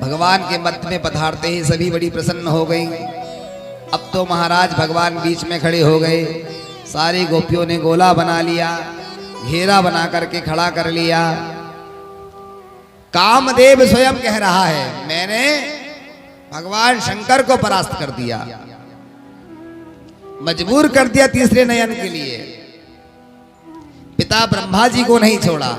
भगवान के मध्य में पधारते ही सभी बड़ी प्रसन्न हो गई। अब तो महाराज भगवान बीच में खड़े हो गए। सारी गोपियों ने गोला बना लिया, घेरा बना करके खड़ा कर लिया। कामदेव स्वयं कह रहा है, मैंने भगवान शंकर को परास्त कर दिया, मजबूर कर दिया तीसरे नयन के लिए। पिता ब्रह्मा जी को नहीं छोड़ा।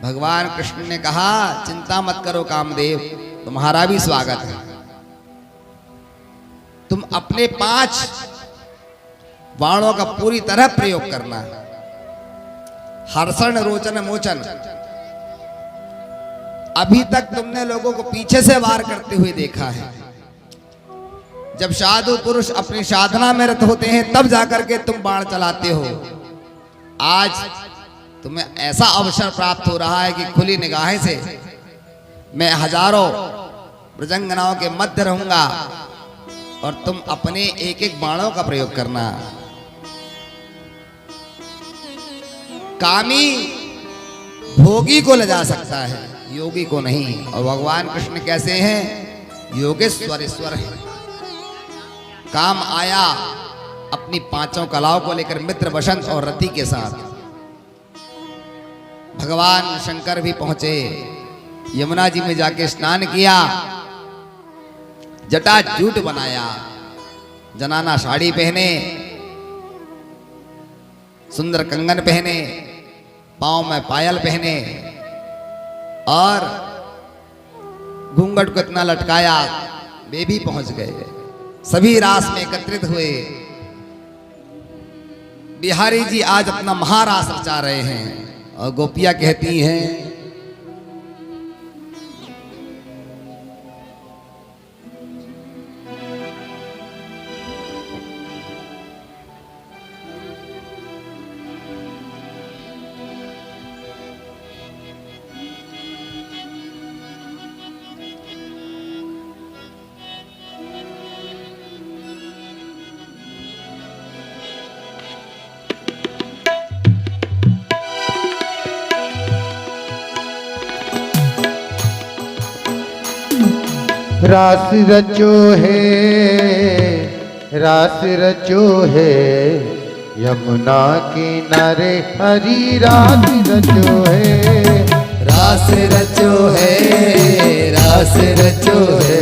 भगवान कृष्ण ने कहा, चिंता मत करो कामदेव, तुम्हारा भी स्वागत है। तुम अपने 5 बाणों का पूरी तरह प्रयोग करना। हर्षण रोचन मोचन। अभी तक तुमने लोगों को पीछे से वार करते हुए देखा है। जब साधु पुरुष अपनी साधना में रत होते हैं तब जाकर के तुम बाण चलाते हो। आज तुम्हें ऐसा अवसर प्राप्त हो रहा है कि खुली निगाहें से मैं हजारों ब्रजंगनाओं के मध्य रहूंगा और तुम अपने एक एक बाणों का प्रयोग करना। कामी भोगी को ले जा सकता है, योगी को नहीं। और भगवान कृष्ण कैसे हैं? योगेश्वरेश्वर हैं। काम आया अपनी 5 कलाओं को लेकर मित्र वसंत और रति के साथ। भगवान शंकर भी पहुंचे, यमुना जी में जाके स्नान किया, जटा जूट बनाया, जनाना साड़ी पहने, सुंदर कंगन पहने, पांव में पायल पहने और घूंघट को इतना लटकाया, वे भी पहुंच गए। सभी रास में एकत्रित हुए। बिहारी जी आज अपना महारास रचा रहे हैं और गोपियां कहती हैं, रास रचो है, रास रचो है, यमुना किनारे हरी रास रचो है। रास रचो है, रास रचो है,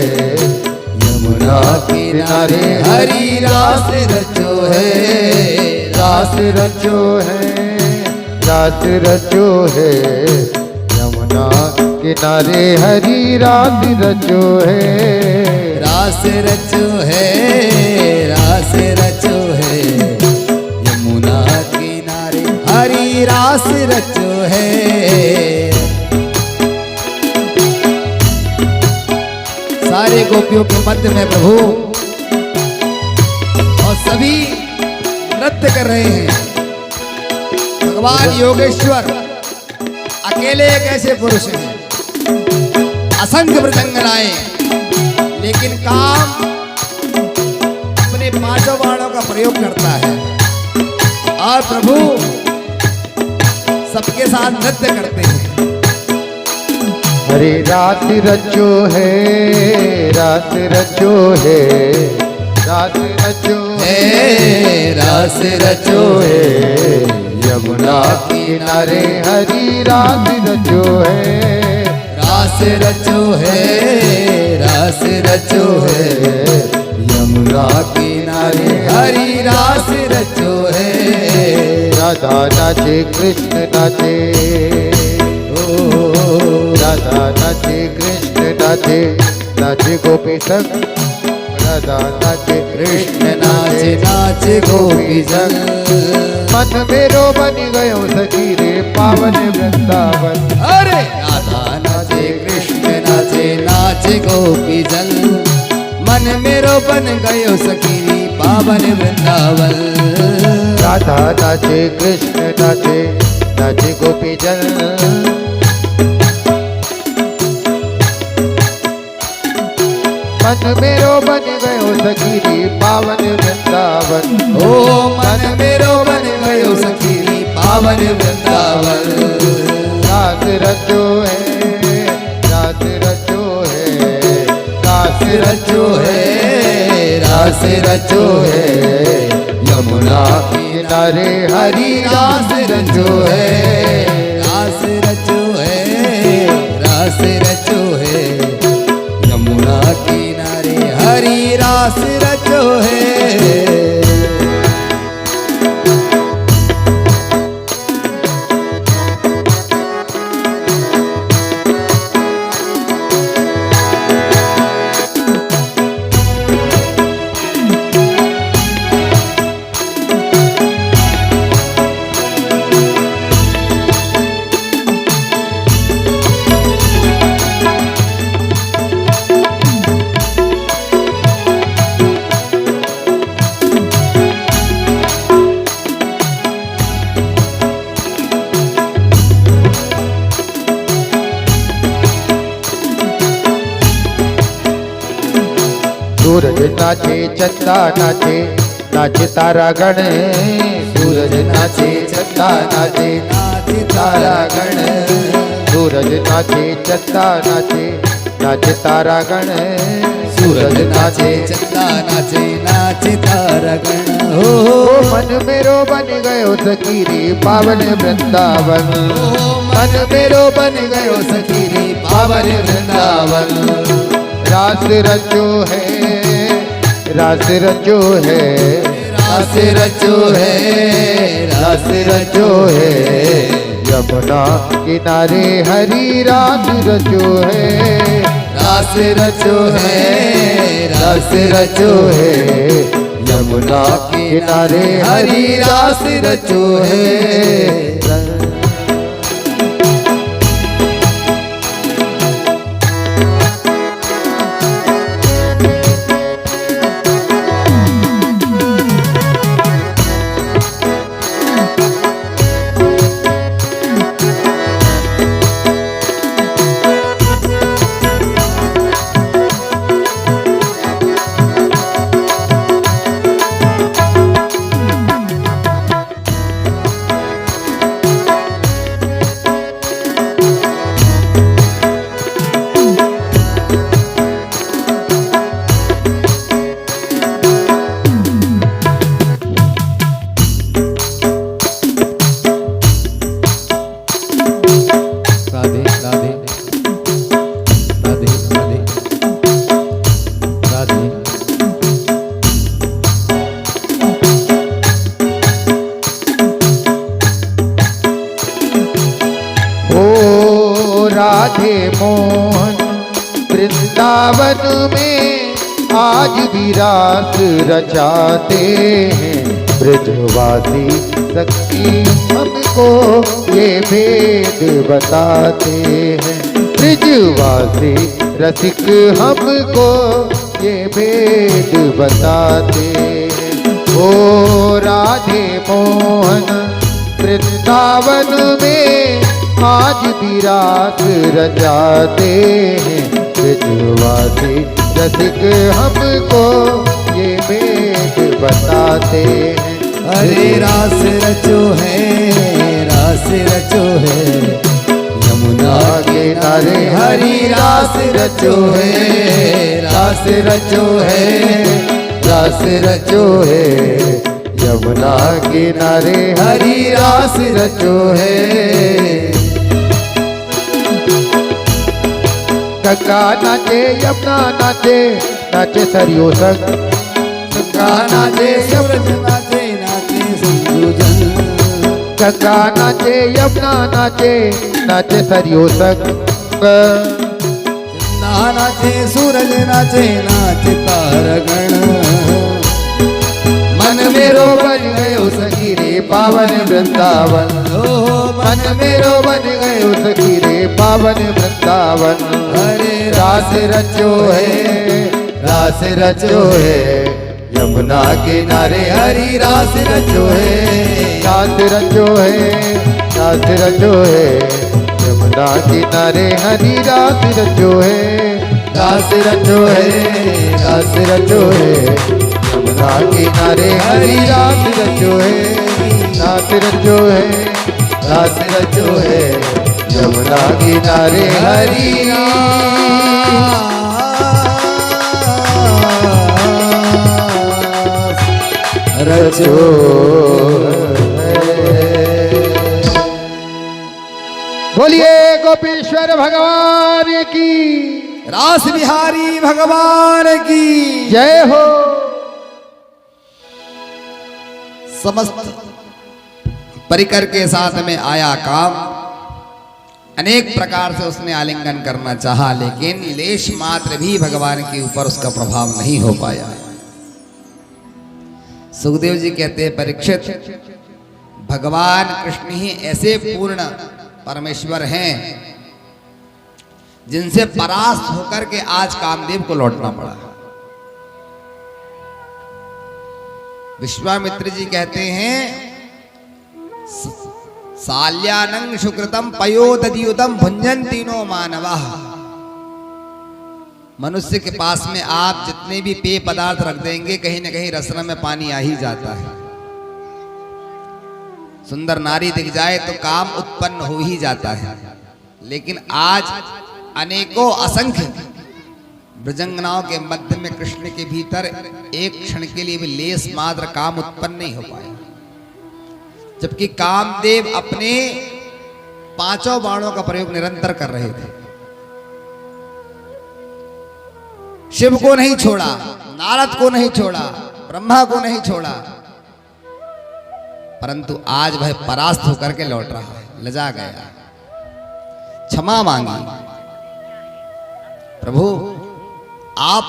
यमुना किनारे हरी रास रचो है। रास रचो है, रास रचो है, यमुना किनारे हरी रास रचो है। रास रचो है, रास रचो है, यमुना किनारे हरी रास रचो है। सारे गोपियों के मध्य में प्रभु और सभी नृत्य कर रहे हैं। भगवान योगेश्वर अकेले एक ऐसे पुरुष हैं, असंख्य मृदंगनाएं, लेकिन काम अपने 5 बाणों का प्रयोग करता है और प्रभु सबके साथ नृत्य करते हैं। हरे रास रचो है, रास रचो है, रास रचो है, रास रचो है, यमुना किनारे हरी रास रचो है। रास रचो है, रास रचो है, यमुना किनारे हरी रास रचो है। राधा नाचे कृष्ण नाचे, राधा नाचे कृष्ण नाचे, नाचे गोपी संग। राधा नाचे कृष्ण नाचे नाचे गोपी संग। मन मेरो बन गयो सखी रे पावन वृंदावन। अरे राधा नाचे कृष्ण नाचे नाचे गोपी जन। मन मेरो बन गयो सखी रे पावन वृंदावन। राधा नाचे कृष्ण नाचे, नाचे गोपी जन। मन मेरो बन गयो सखी रे पावन वृंदावन। ओ मन मेरो बन गयो सखी रे पावन वृंदावन। रास रचो है, रास रचो है, यमुना किनारे हरि रास रचो है। रास रचो है, रास रचो है, यमुना किनारे हरि रास रचो है। सूरज नाचे चंदा नाचे, नाचे तारा गण। सूरज नाचे चंदा नाचे, नाचे तारा गण। सूरज नाचे चंदा नाचे, नाचे तारा गण। सूरज नाचे चंदा नाचे, नाचे तारा गण। हो मन मेरो बन गयो सखी रे पावन वृंदावन। मन मेरो बन गयो सखी रे पावन वृंदावन। रास रचो है, रास रचो है, रास रचो है, रास रचो है, यमुना किनारे हरि रास रचो है। रास रचो है, रास रचो है, यमुना किनारे हरि रास रचो है। राधे मोहन वृंदावन में आज भी रास रचाते हैं। ब्रजवासी सखी हमको ये भेद बताते हैं। ब्रजवासी रसिक हमको ये भेद बताते हैं। ओ राधे मोहन वृंदावन में आज भी रास रचाते हैं। ब्रजवासी रसिक हमको ये भेद बताते हैं। अरे रास रचो है, रास रचो है, यमुना किनारे हरि रास रचो है। रास रचो है, रास रचो है, यमुना किनारे हरि रास रचो है। गंगा नाचे यमुना नाचे, नाचे सरयू संग। गंगा नाचे सूरज नाचे, नाचे सिंधु जल। गंगा नाचे यमुना नाचे, नाचे सरयू संग। चंदा नाचे सूरज नाचे, नाचे तारगण। मन मेरो बन गयो सखी रे पावन वृंदावन। मन मेरो बन गयो सखी रे पावन वृंदावन। अरे रास रचो है, रास रचो है, यमुना किनारे हरि रास रचो है। रास रचो है, रास रचो है, यमुना किनारे हरि रास रचो है। रास रचो है, रास रचो है, यमुना किनारे हरि रास रचो है। रास रचो है, रास रचो है, यमुना किनारे हरि रचो बोलिए गोपीश्वर भगवान की रास बिहारी भगवान की जय हो। समस्त परिकर के साथ में आया काम, अनेक प्रकार से उसने आलिंगन करना चाहा, लेकिन लेश मात्र भी भगवान के ऊपर उसका प्रभाव नहीं हो पाया। सुखदेव जी कहते हैं, परीक्षित, भगवान कृष्ण ही ऐसे पूर्ण परमेश्वर हैं जिनसे परास्त होकर के आज कामदेव को लौटना पड़ा। विश्वामित्र जी कहते हैं, साल्यानं सुकृतम पयोदधियुतम भुंजन्ति नो मानवः। मनुष्य के पास में आप जितने भी पेय पदार्थ रख देंगे, कहीं न कहीं रसना में पानी आ ही जाता है। सुंदर नारी दिख जाए तो काम उत्पन्न हो ही जाता है, लेकिन आज अनेकों असंख्य ब्रजंगनाओं के मध्य में कृष्ण के भीतर एक क्षण के लिए भी लेस मात्र काम उत्पन्न नहीं हो पाया, जबकि कामदेव अपने पांचों बाणों का प्रयोग निरंतर कर रहे थे। शिव को नहीं छोड़ा, नारद को नहीं छोड़ा, ब्रह्मा को नहीं छोड़ा, परंतु आज वह परास्त होकर के लौट रहा है, लजा गया, क्षमा मांगी। प्रभु आप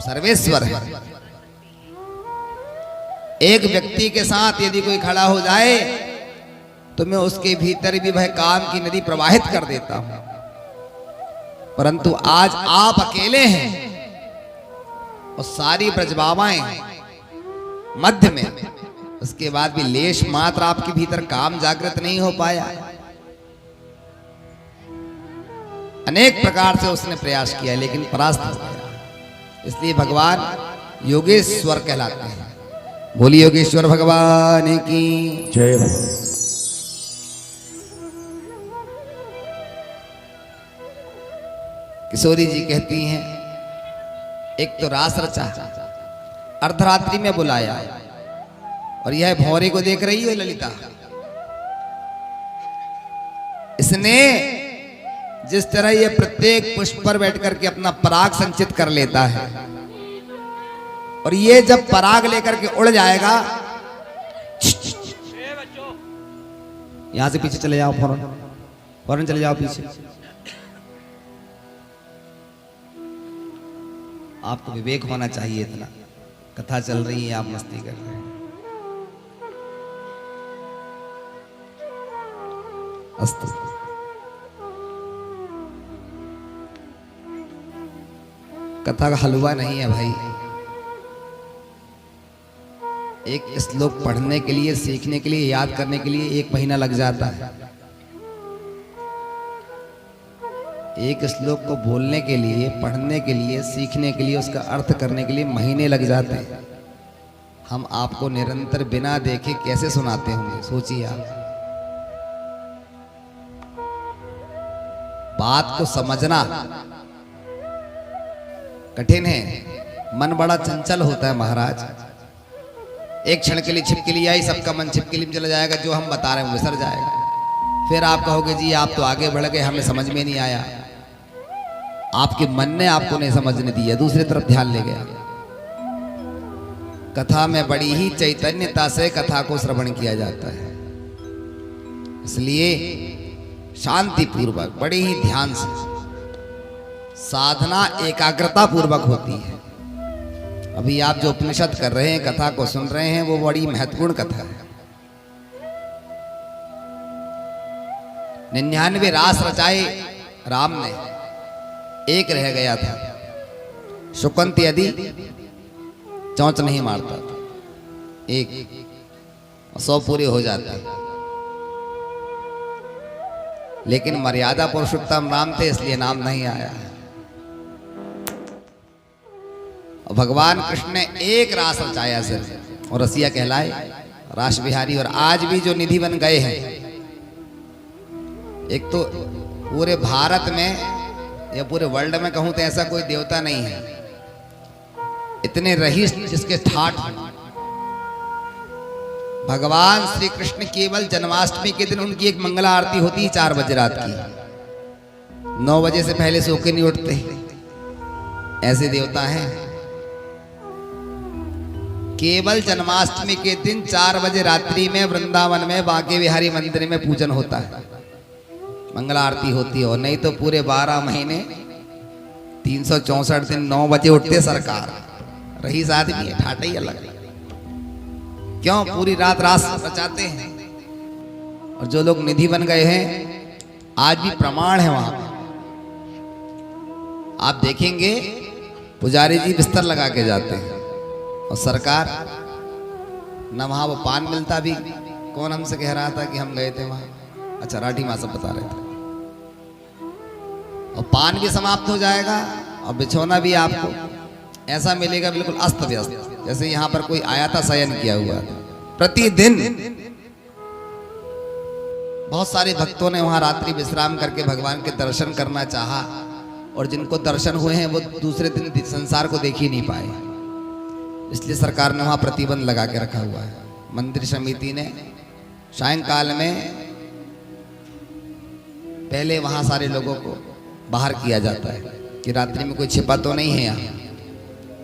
सर्वेश्वर हैं, एक व्यक्ति के साथ यदि कोई खड़ा हो जाए तो मैं उसके भीतर भी वह काम की नदी प्रवाहित कर देता हूं, परंतु आज आप अकेले हैं और सारी ब्रजबाबाएं मध्य में, उसके बाद भी लेश मात्र आपके भीतर काम जागृत नहीं हो पाया। अनेक प्रकार से उसने प्रयास किया लेकिन परास्त हो गया, इसलिए भगवान योगेश्वर कहलाते हैं। बोलिए योगेश्वर भगवान की जय हो। किशोरी जी कहती हैं, एक तो रास रचा, अर्धरात्रि में बुलाया, और यह भौरे को देख रही है ललिता, इसने जिस तरह ये प्रत्येक पुष्प पर बैठ करके अपना पराग संचित कर लेता है, और ये जब पराग लेकर के उड़ जाएगा, यहां से पीछे चले जाओ, फौरन फौरन चले जाओ पीछे। आपको विवेक होना चाहिए, इतना कथा चल रही है, आप मस्ती कर रहे हैं। अस्तु। कथा का हलवा नहीं है भाई, एक श्लोक पढ़ने के लिए, सीखने के लिए, याद करने के लिए 1 महीना लग जाता है। एक श्लोक को बोलने के लिए, पढ़ने के लिए, सीखने के लिए, उसका अर्थ करने के लिए महीने लग जाते हैं। हम आपको निरंतर बिना देखे कैसे सुनाते होंगे, सोचिए आप। बात को समझना कठिन है, मन बड़ा चंचल होता है महाराज। एक क्षण के लिए छिपकली आई, सबका मन छिपकली में चला जाएगा, जो हम बता रहे हैं विसर जाएगा। फिर आप कहोगे जी आप तो आगे बढ़ गए, हमें समझ में नहीं आया। आपके मन ने आपको नहीं समझने दिया, दूसरी तरफ ध्यान ले गया। कथा में बड़ी ही चैतन्यता से कथा को श्रवण किया जाता है, इसलिए शांति पूर्वक, बड़े ही ध्यान से, साधना एकाग्रता पूर्वक होती है। अभी आप जो उपनिषद कर रहे हैं, कथा को सुन रहे हैं, वो बड़ी महत्वपूर्ण कथा है। 99 रास रचाए राम ने, एक रह गया था। शुकंती यदि चौंच नहीं मारता था, एक 100 पूरे हो जाते, लेकिन मर्यादा पुरुषोत्तम राम थे, इसलिए नाम नहीं आया। और भगवान कृष्ण ने एक रास रचाया सिर्फ, और रसिया कहलाए, रास बिहारी। और आज भी जो निधि बन गए हैं, एक तो पूरे भारत में या पूरे वर्ल्ड में कहूं तो ऐसा कोई देवता नहीं है, इतने रईस जिसके ठाठ भगवान श्री कृष्ण केवल जन्माष्टमी के दिन उनकी एक मंगला आरती होती है 4 बजे रात की। 9 बजे से पहले सो के नहीं उठते, ऐसे देवता हैं। केवल जन्माष्टमी के दिन 4 बजे रात्रि में वृंदावन में बांके बिहारी मंदिर में पूजन होता है, मंगला आरती होती है। और नहीं तो पूरे 12 महीने 364 दिन 9 बजे उठते सरकार। रईस आदमी है, ठाटा ही अलग। क्यों? पूरी रात रास रचाते हैं। और जो लोग निधि बन गए हैं, आज भी प्रमाण है वहां पे। आप देखेंगे पुजारी जी बिस्तर लगा के जाते हैं और सरकार न वहां वो पान मिलता भी। कौन हमसे कह रहा था कि हम गए थे वहां? अच्छा, राठी माँ सब बता रहे थे। और पान भी समाप्त हो जाएगा और बिछौना भी आपको ऐसा मिलेगा बिल्कुल अस्त व्यस्त, जैसे यहाँ पर कोई आया था, शयन किया हुआ था। प्रतिदिन बहुत सारे भक्तों ने वहां रात्रि विश्राम करके भगवान के दर्शन करना चाहा, और जिनको दर्शन हुए हैं वो दूसरे दिन संसार को देख ही नहीं पाए। इसलिए सरकार ने वहां प्रतिबंध लगा के रखा हुआ है। मंदिर समिति ने सायंकाल में पहले वहां सारे लोगों को बाहर किया जाता है कि रात्रि में कोई छिपा तो नहीं है यहाँ।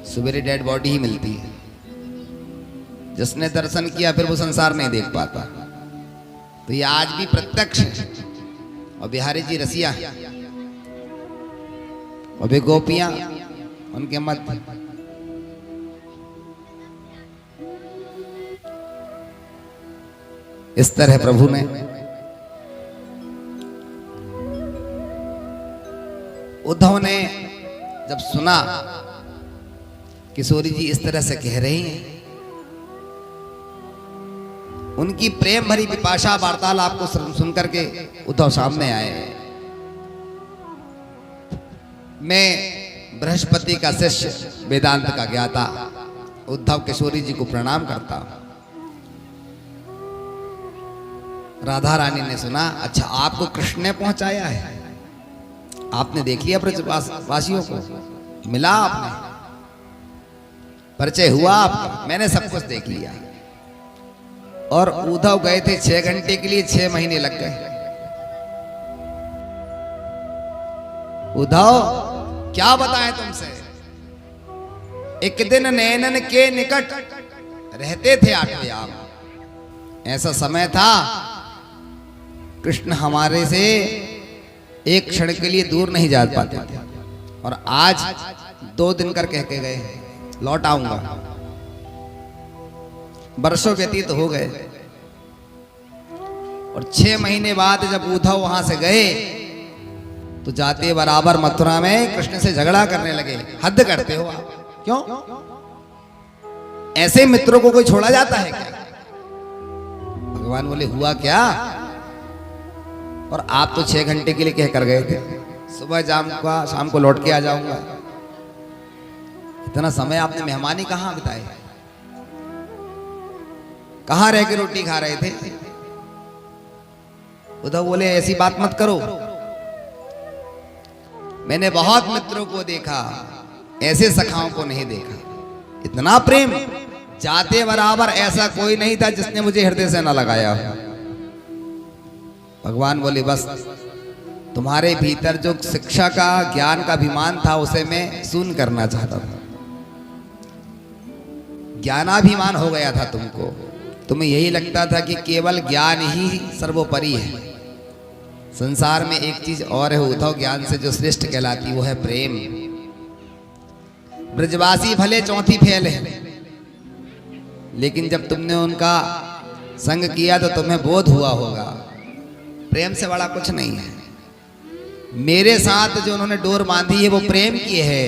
सवेरे डेड बॉडी ही मिलती है। जिसने दर्शन किया फिर वो संसार नहीं देख पाता। तो ये आज भी प्रत्यक्ष है। और बिहारी जी रसिया और वे गोपियां उनके मध्य। इस तरह प्रभु ने उद्धव ने जब सुना किशोरी जी इस तरह से कह रही हैं, उनकी प्रेम भरी विपाशा वार्तालाप को सुनकर के उद्धव सामने आए। मैं बृहस्पति का शिष्य, वेदांत का ज्ञाता उद्धव किशोरी जी को प्रणाम करता हूं। राधा रानी ने सुना, अच्छा आपको कृष्ण ने पहुंचाया है? आपने देख लिया ब्रजवासियों को, मिला आपने, परिचय हुआ आपका? मैंने सब कुछ देख लिया। और उद्धव गए थे 6 घंटे के लिए, 6 महीने लग गए। उद्धव क्या बताएं तुमसे, एक दिन नैनन के निकट रहते थे आठवें आप। ऐसा समय था कृष्ण हमारे से एक क्षण के लिए दूर नहीं जा पाते थे। और आज 2 दिन कर कह के गए लौट आऊंगा। वर्षों व्यतीत हो गए और 6 महीने बाद जब उद्धव वहां से गए तो जाते बराबर मथुरा में कृष्ण से झगड़ा करने लगे। हद करते हो आप, क्यों? ऐसे मित्रों को कोई छोड़ा जाता है क्या? भगवान बोले हुआ क्या? और आप तो 6 घंटे के लिए कह कर गए थे, सुबह शाम को लौट के आ जाऊंगा। इतना समय आपने मेहमानी कहां बिताए? कहां रह के रोटी खा रहे थे? उद्धव बोले ऐसी बात मत करो, मैंने बहुत मित्रों को देखा, ऐसे सखाओं को नहीं देखा। इतना प्रेम, जाते बराबर ऐसा कोई नहीं था जिसने मुझे हृदय से न लगाया हो। भगवान बोले बस तुम्हारे भीतर जो शिक्षा का, ज्ञान का अभिमान था उसे मैं शून्य करना चाहता था। ज्ञानाभिमान हो गया था तुमको। तुम्हें यही लगता था कि केवल ज्ञान ही सर्वोपरि है। संसार में एक चीज और है उद्धव, ज्ञान से जो श्रेष्ठ कहलाती वो है प्रेम। ब्रजवासी भले चौथी फेल है, लेकिन जब तुमने उनका संग किया तो तुम्हें बोध हुआ होगा प्रेम से बड़ा कुछ नहीं है। मेरे साथ जो उन्होंने डोर बांधी है वो प्रेम की है।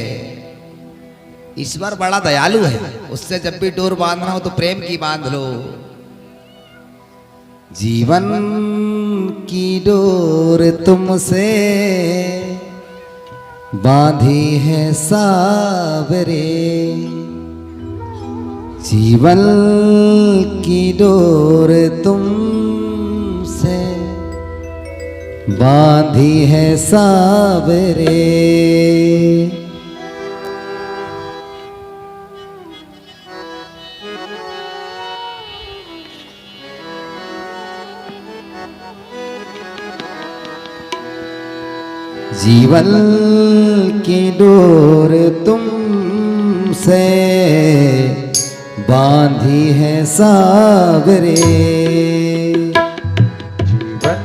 ईश्वर बड़ा दयालु है, उससे जब भी डोर बांधना हो तो प्रेम की बांध लो। जीवन की डोर तुमसे बांधी है सावरे, जीवन की डोर तुमसे बांधी है सावरे। जीवन की डोर तुमसे बांधी है सावरे, जीवन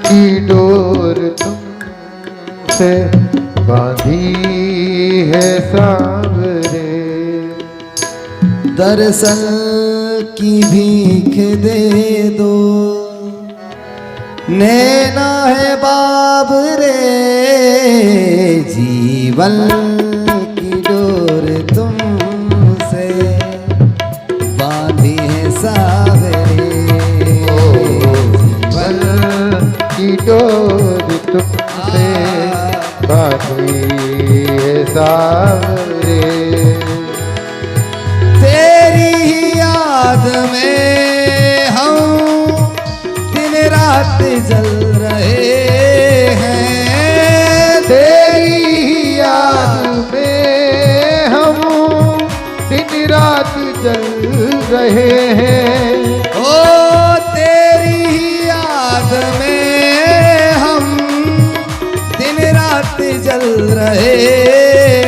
की डोर तुमसे बांधी है सावरे, दरअसल की भीख दे दो, नैना है बाबरे, जीवन की डोर तुमसे बांधी है सावरे, जीवन की डोर तुमसे बांधी है सावरे, तेरी ही याद में हम दिन रात जल रहे हैं, तेरी ही याद में हम दिन रात जल रहे हैं, ओ तेरी ही याद में हम दिन रात जल रहे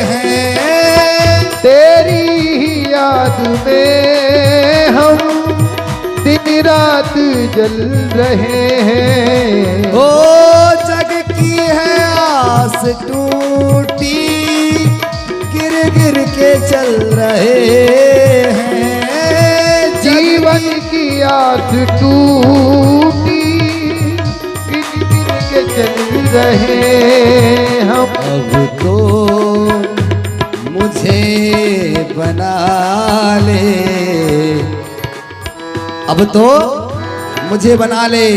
हैं, तेरी ही याद में हम दिन रात जल रहे हैं, ओ जग की है आस टूटी, गिर गिर के चल रहे हैं, जीवन की आस टूटी गिर गिर के चल रहे हैं हम, अब तो मुझे बना ले, अब तो मुझे बना ले,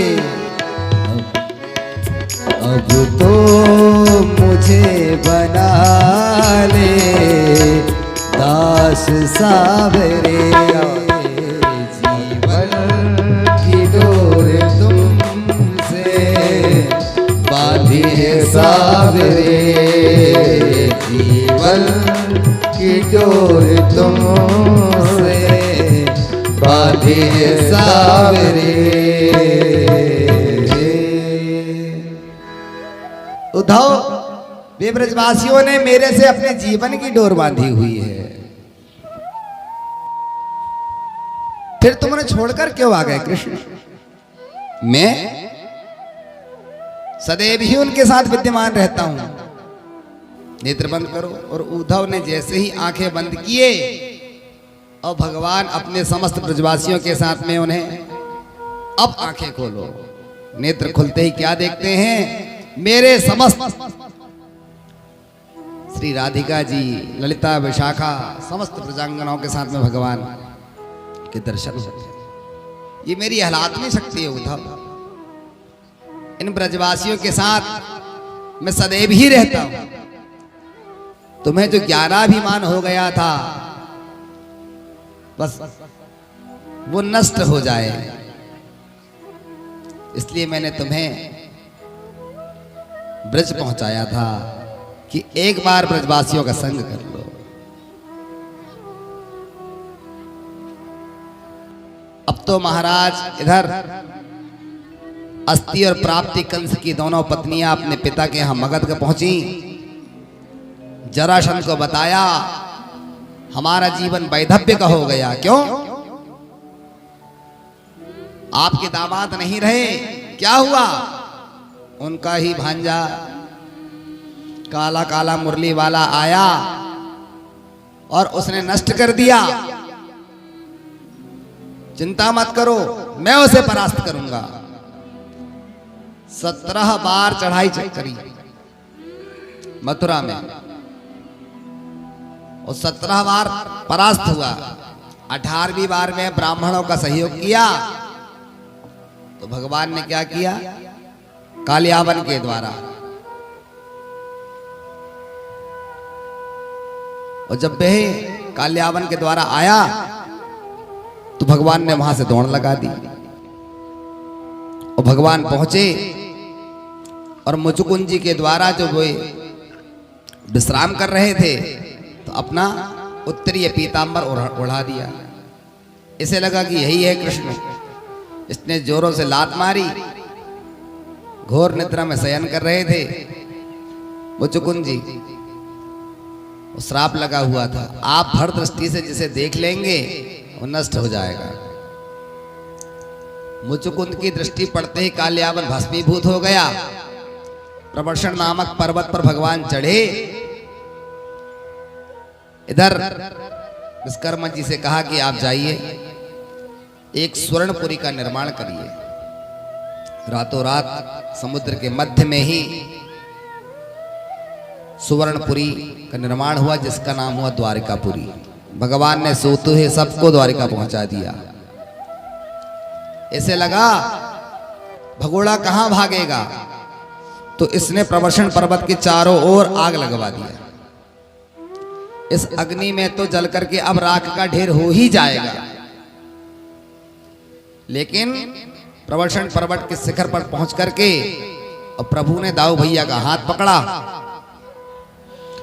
अब तो मुझे बना ले, दास सावरे, जीवन की डोर तुमसे बांधी है सावरे, जीवन की डोर तुमसे बांधी है सावरे। उद्धव, वे ब्रजवासियों ने मेरे से अपने जीवन की डोर बांधी हुई है, फिर तुम उन्हें छोड़कर क्यों आ गए कृष्ण? मैं सदैव ही उनके साथ विद्यमान रहता हूं। नेत्र बंद करो। और उद्धव ने जैसे ही आंखें बंद किए और भगवान अपने समस्त ब्रजवासियों के साथ में उन्हें अब आंखें खोलो। नेत्र खुलते ही क्या देखते हैं? मेरे समस्त श्री राधिका जी, ललिता, विशाखा, समस्त प्रजांगनाओं के साथ में भगवान के दर्शन होते हैं। ये मेरी आह्लादनी शक्ति है उद्धव। इन ब्रजवासियों के साथ मैं सदैव ही रहता हूं। तुम्हें जो ज्ञानाभिमान हो गया था बस वो नष्ट हो जाए, इसलिए मैंने तुम्हें ब्रज पहुंचाया था कि एक बार ब्रजवासियों का संग कर लो। अब तो महाराज इधर अस्ति और प्राप्ति कंस की दोनों पत्नियां अपने पिता के यहां मगध का पहुंची। जरासंध को बताया हमारा जीवन वैधव्य का हो गया। क्यों? आपके दामाद नहीं रहे। क्या हुआ? उनका ही भांजा काला काला मुरली वाला आया और उसने नष्ट कर दिया। चिंता मत करो, मैं उसे परास्त करूंगा। 17 बार चढ़ाई करी मथुरा में और 17 बार परास्त हुआ। 18वीं बार में ब्राह्मणों का सहयोग किया तो भगवान ने क्या किया? कालियावन के द्वारा। और जब वह कालियावन के द्वारा आया तो भगवान ने वहां से दौड़ लगा दी और भगवान पहुंचे और मुचुकुंद जी के द्वारा जो वे विश्राम कर रहे थे तो अपना उत्तरीय पीतांबर उड़ा दिया। इसे लगा कि यही है कृष्ण। इसने जोरों से लात मारी। घोर निद्रा में शयन कर रहे थे मुचुकुंद जी, वो श्राप लगा हुआ था, आप हर दृष्टि से जिसे देख लेंगे वो नष्ट हो जाएगा। मुचुकुंद की दृष्टि पड़ते ही काल्यावन भस्मीभूत हो गया। प्रवर्षण नामक पर्वत पर भगवान चढ़े। इधर विश्वकर्मा जी से कहा कि आप जाइए, एक स्वर्णपुरी का निर्माण करिए। रातों रात समुद्र के मध्य में ही सुवर्णपुरी का निर्माण हुआ, जिसका नाम हुआ द्वारिकापुरी। भगवान ने सोते हुए सबको द्वारिका पहुंचा दिया। ऐसे लगा भगोड़ा कहां भागेगा, तो इसने प्रवर्षण पर्वत के चारों ओर आग लगवा दिया। इस अग्नि में तो जल करके अब राख का ढेर हो ही जाएगा, लेकिन प्रवर्षण पर्वत के शिखर पर पहुंच करके और प्रभु ने दाऊ भैया का हाथ पकड़ा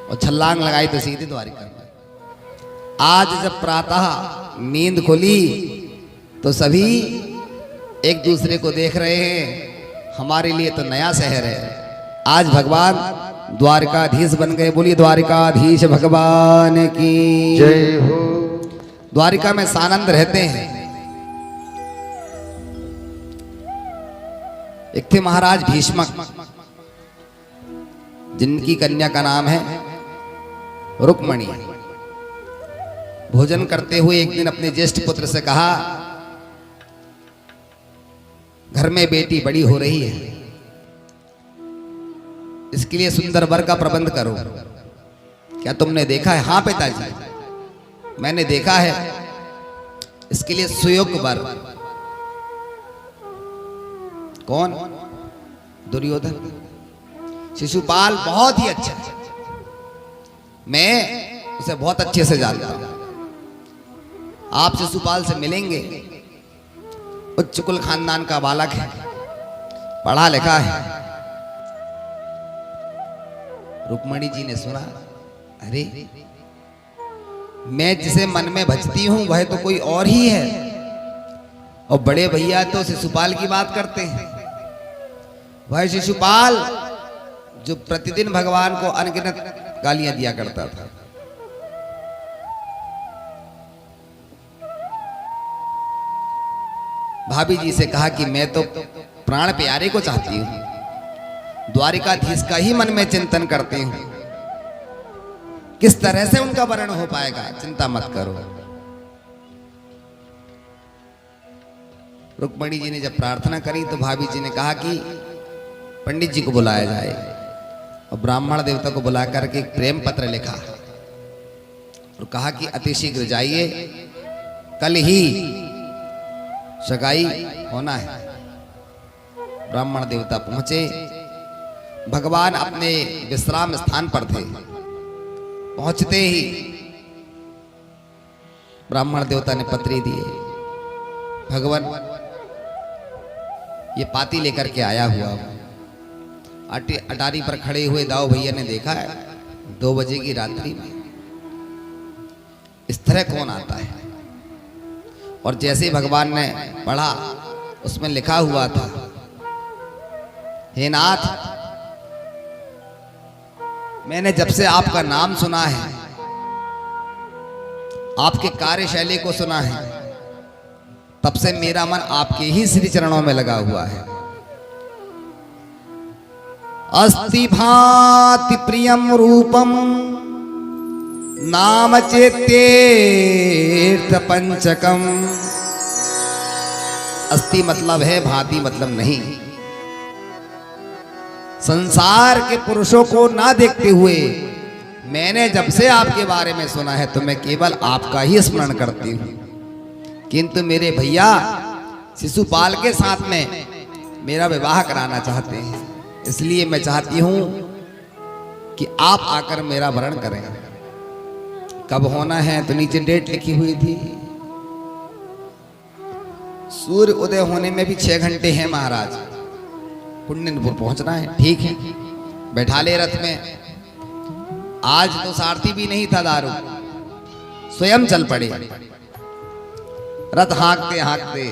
और छलांग लगाई तो सीधी द्वारिका में। आज जब प्रातः नींद खुली तो सभी एक दूसरे को देख रहे हैं, हमारे लिए तो नया शहर है। आज भगवान द्वारिकाधीश बन गए। बोलिए द्वारिकाधीश भगवान की जय हो। द्वारिका में सानंद रहते हैं। एक थे महाराज भीष्मक, जिनकी कन्या का नाम है रुक्मणी। भोजन करते हुए एक दिन अपने ज्येष्ठ पुत्र से कहा, घर में बेटी बड़ी हो रही है, इसके लिए सुंदर वर का प्रबंध करो। क्या तुमने देखा है? हाँ पिताजी, मैंने देखा है, इसके लिए सुयोग्य वर। कौन? दुर्योधन। शिशुपाल बहुत ही अच्छा है, मैं उसे बहुत अच्छे से जानता हूं। आप शिशुपाल से मिलेंगे, उच्च कुल खानदान का बालक है, पढ़ा लिखा है। रुक्मणी जी ने सुना, अरे मैं जिसे मन में भजती हूं वह तो कोई और ही है, और बड़े भैया तो शिशुपाल की बात करते हैं। वह शिशुपाल जो प्रतिदिन भगवान को अनगिनत गालियां दिया करता था। भाभी जी से कहा कि मैं तो प्राण प्यारे को चाहती हूं, द्वारिकाधीश का ही मन में चिंतन करती हूं, किस तरह से उनका वर्ण हो पाएगा, चिंता मत करो। रुक्मणी जी ने जब प्रार्थना करी तो भाभी जी ने कहा कि पंडित जी को बुलाया जाए, और ब्राह्मण देवता को बुला करके एक प्रेम पत्र लिखा और कहा कि अति शीघ्र जाइए, कल ही सगाई होना है। ब्राह्मण देवता पहुंचे। भगवान अपने विश्राम स्थान पर थे। पहुंचते ही ब्राह्मण देवता ने पत्री दिए, भगवान ये पाती लेकर के आया हुआ। अटारी पर खड़े हुए दाऊ भैया ने देखा है 2 बजे की रात्रि में इस तरह कौन आता है। और जैसे ही भगवान ने पढ़ा, उसमें लिखा हुआ था, हे नाथ, मैंने जब से आपका नाम सुना है, आपके कार्यशैली को सुना है, तब से मेरा मन आपके ही श्री चरणों में लगा हुआ है। अस्ति भाति प्रियम रूपम नाम चेत्तीर्थ पंचकम। अस्ति मतलब है, भांति मतलब नहीं। संसार के पुरुषों को ना देखते हुए मैंने जब से आपके बारे में सुना है तो मैं केवल आपका ही स्मरण करती हूं। किंतु मेरे भैया शिशुपाल के साथ में मेरा विवाह कराना चाहते हैं, इसलिए मैं चाहती हूं कि आप आकर मेरा वरण करें। कब होना है तो नीचे डेट लिखी हुई थी। सूर्य उदय होने में भी 6 घंटे हैं महाराज। कुंडनपुर पहुंचना है, ठीक है, बैठा ले रथ में। आज तो सारथी भी नहीं था दारू, स्वयं चल पड़े। रथ हाँकते हाँकते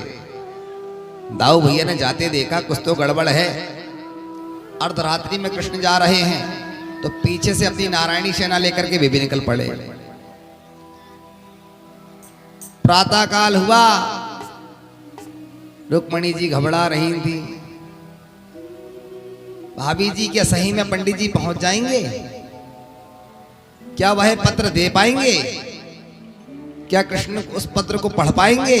दाऊ भैया ने जाते देखा कुछ तो गड़बड़ है। अर्धरात्रि में कृष्ण जा रहे हैं, तो पीछे से अपनी नारायणी सेना लेकर के वे भी निकल पड़े। प्रातः काल हुआ, रुक्मणी जी घबरा रही थी। भाभी जी क्या सही में पंडित जी पहुंच जाएंगे? क्या वह पत्र दे पाएंगे? क्या कृष्ण उस पत्र को पढ़ पाएंगे?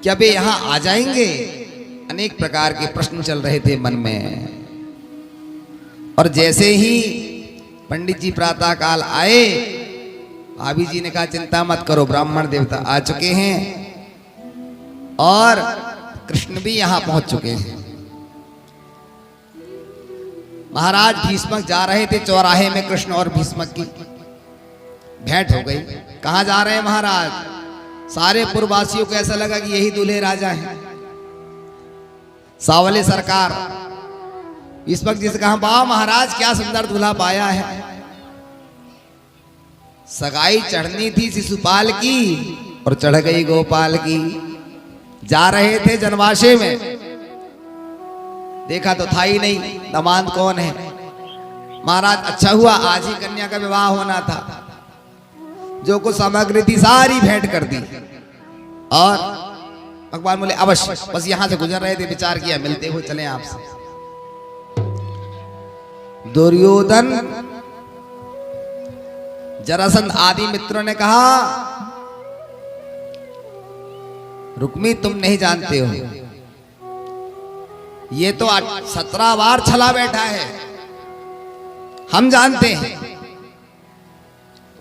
क्या वे यहां आ जाएंगे? अनेक प्रकार के प्रश्न चल रहे थे मन में। और जैसे ही पंडित जी प्रातः काल आए, भाभी जी ने कहा चिंता मत करो, ब्राह्मण देवता आ चुके हैं और कृष्ण भी यहां पहुंच चुके हैं। महाराज भीष्मक जा रहे थे, चौराहे में कृष्ण और भीष्मक की भेंट हो गई। कहां जा रहे हैं महाराज? सारे पूर्ववासियों को ऐसा लगा कि यही दूल्हे राजा हैं, सावले सरकार। भीष्मक जी से कहा, वाह महाराज क्या सुंदर दूल्हा पाया है। सगाई चढ़नी थी शिशुपाल की और चढ़ गई गोपाल की। जा रहे थे जनवासे में, देखा तो था ही नहीं दामाद कौन है। महाराज अच्छा हुआ आज ही कन्या का विवाह होना था। जो कुछ सामग्री थी सारी भेंट कर दी। और भगवान बोले अवश्य, बस यहां से गुजर रहे थे, विचार किया मिलते हुए चले आपसे। दुर्योधन, जरासंध आदि मित्रों ने कहा, रुक्मी तुम नहीं जानते हो, ये तो 17 बार छला बैठा है, हम जानते हैं।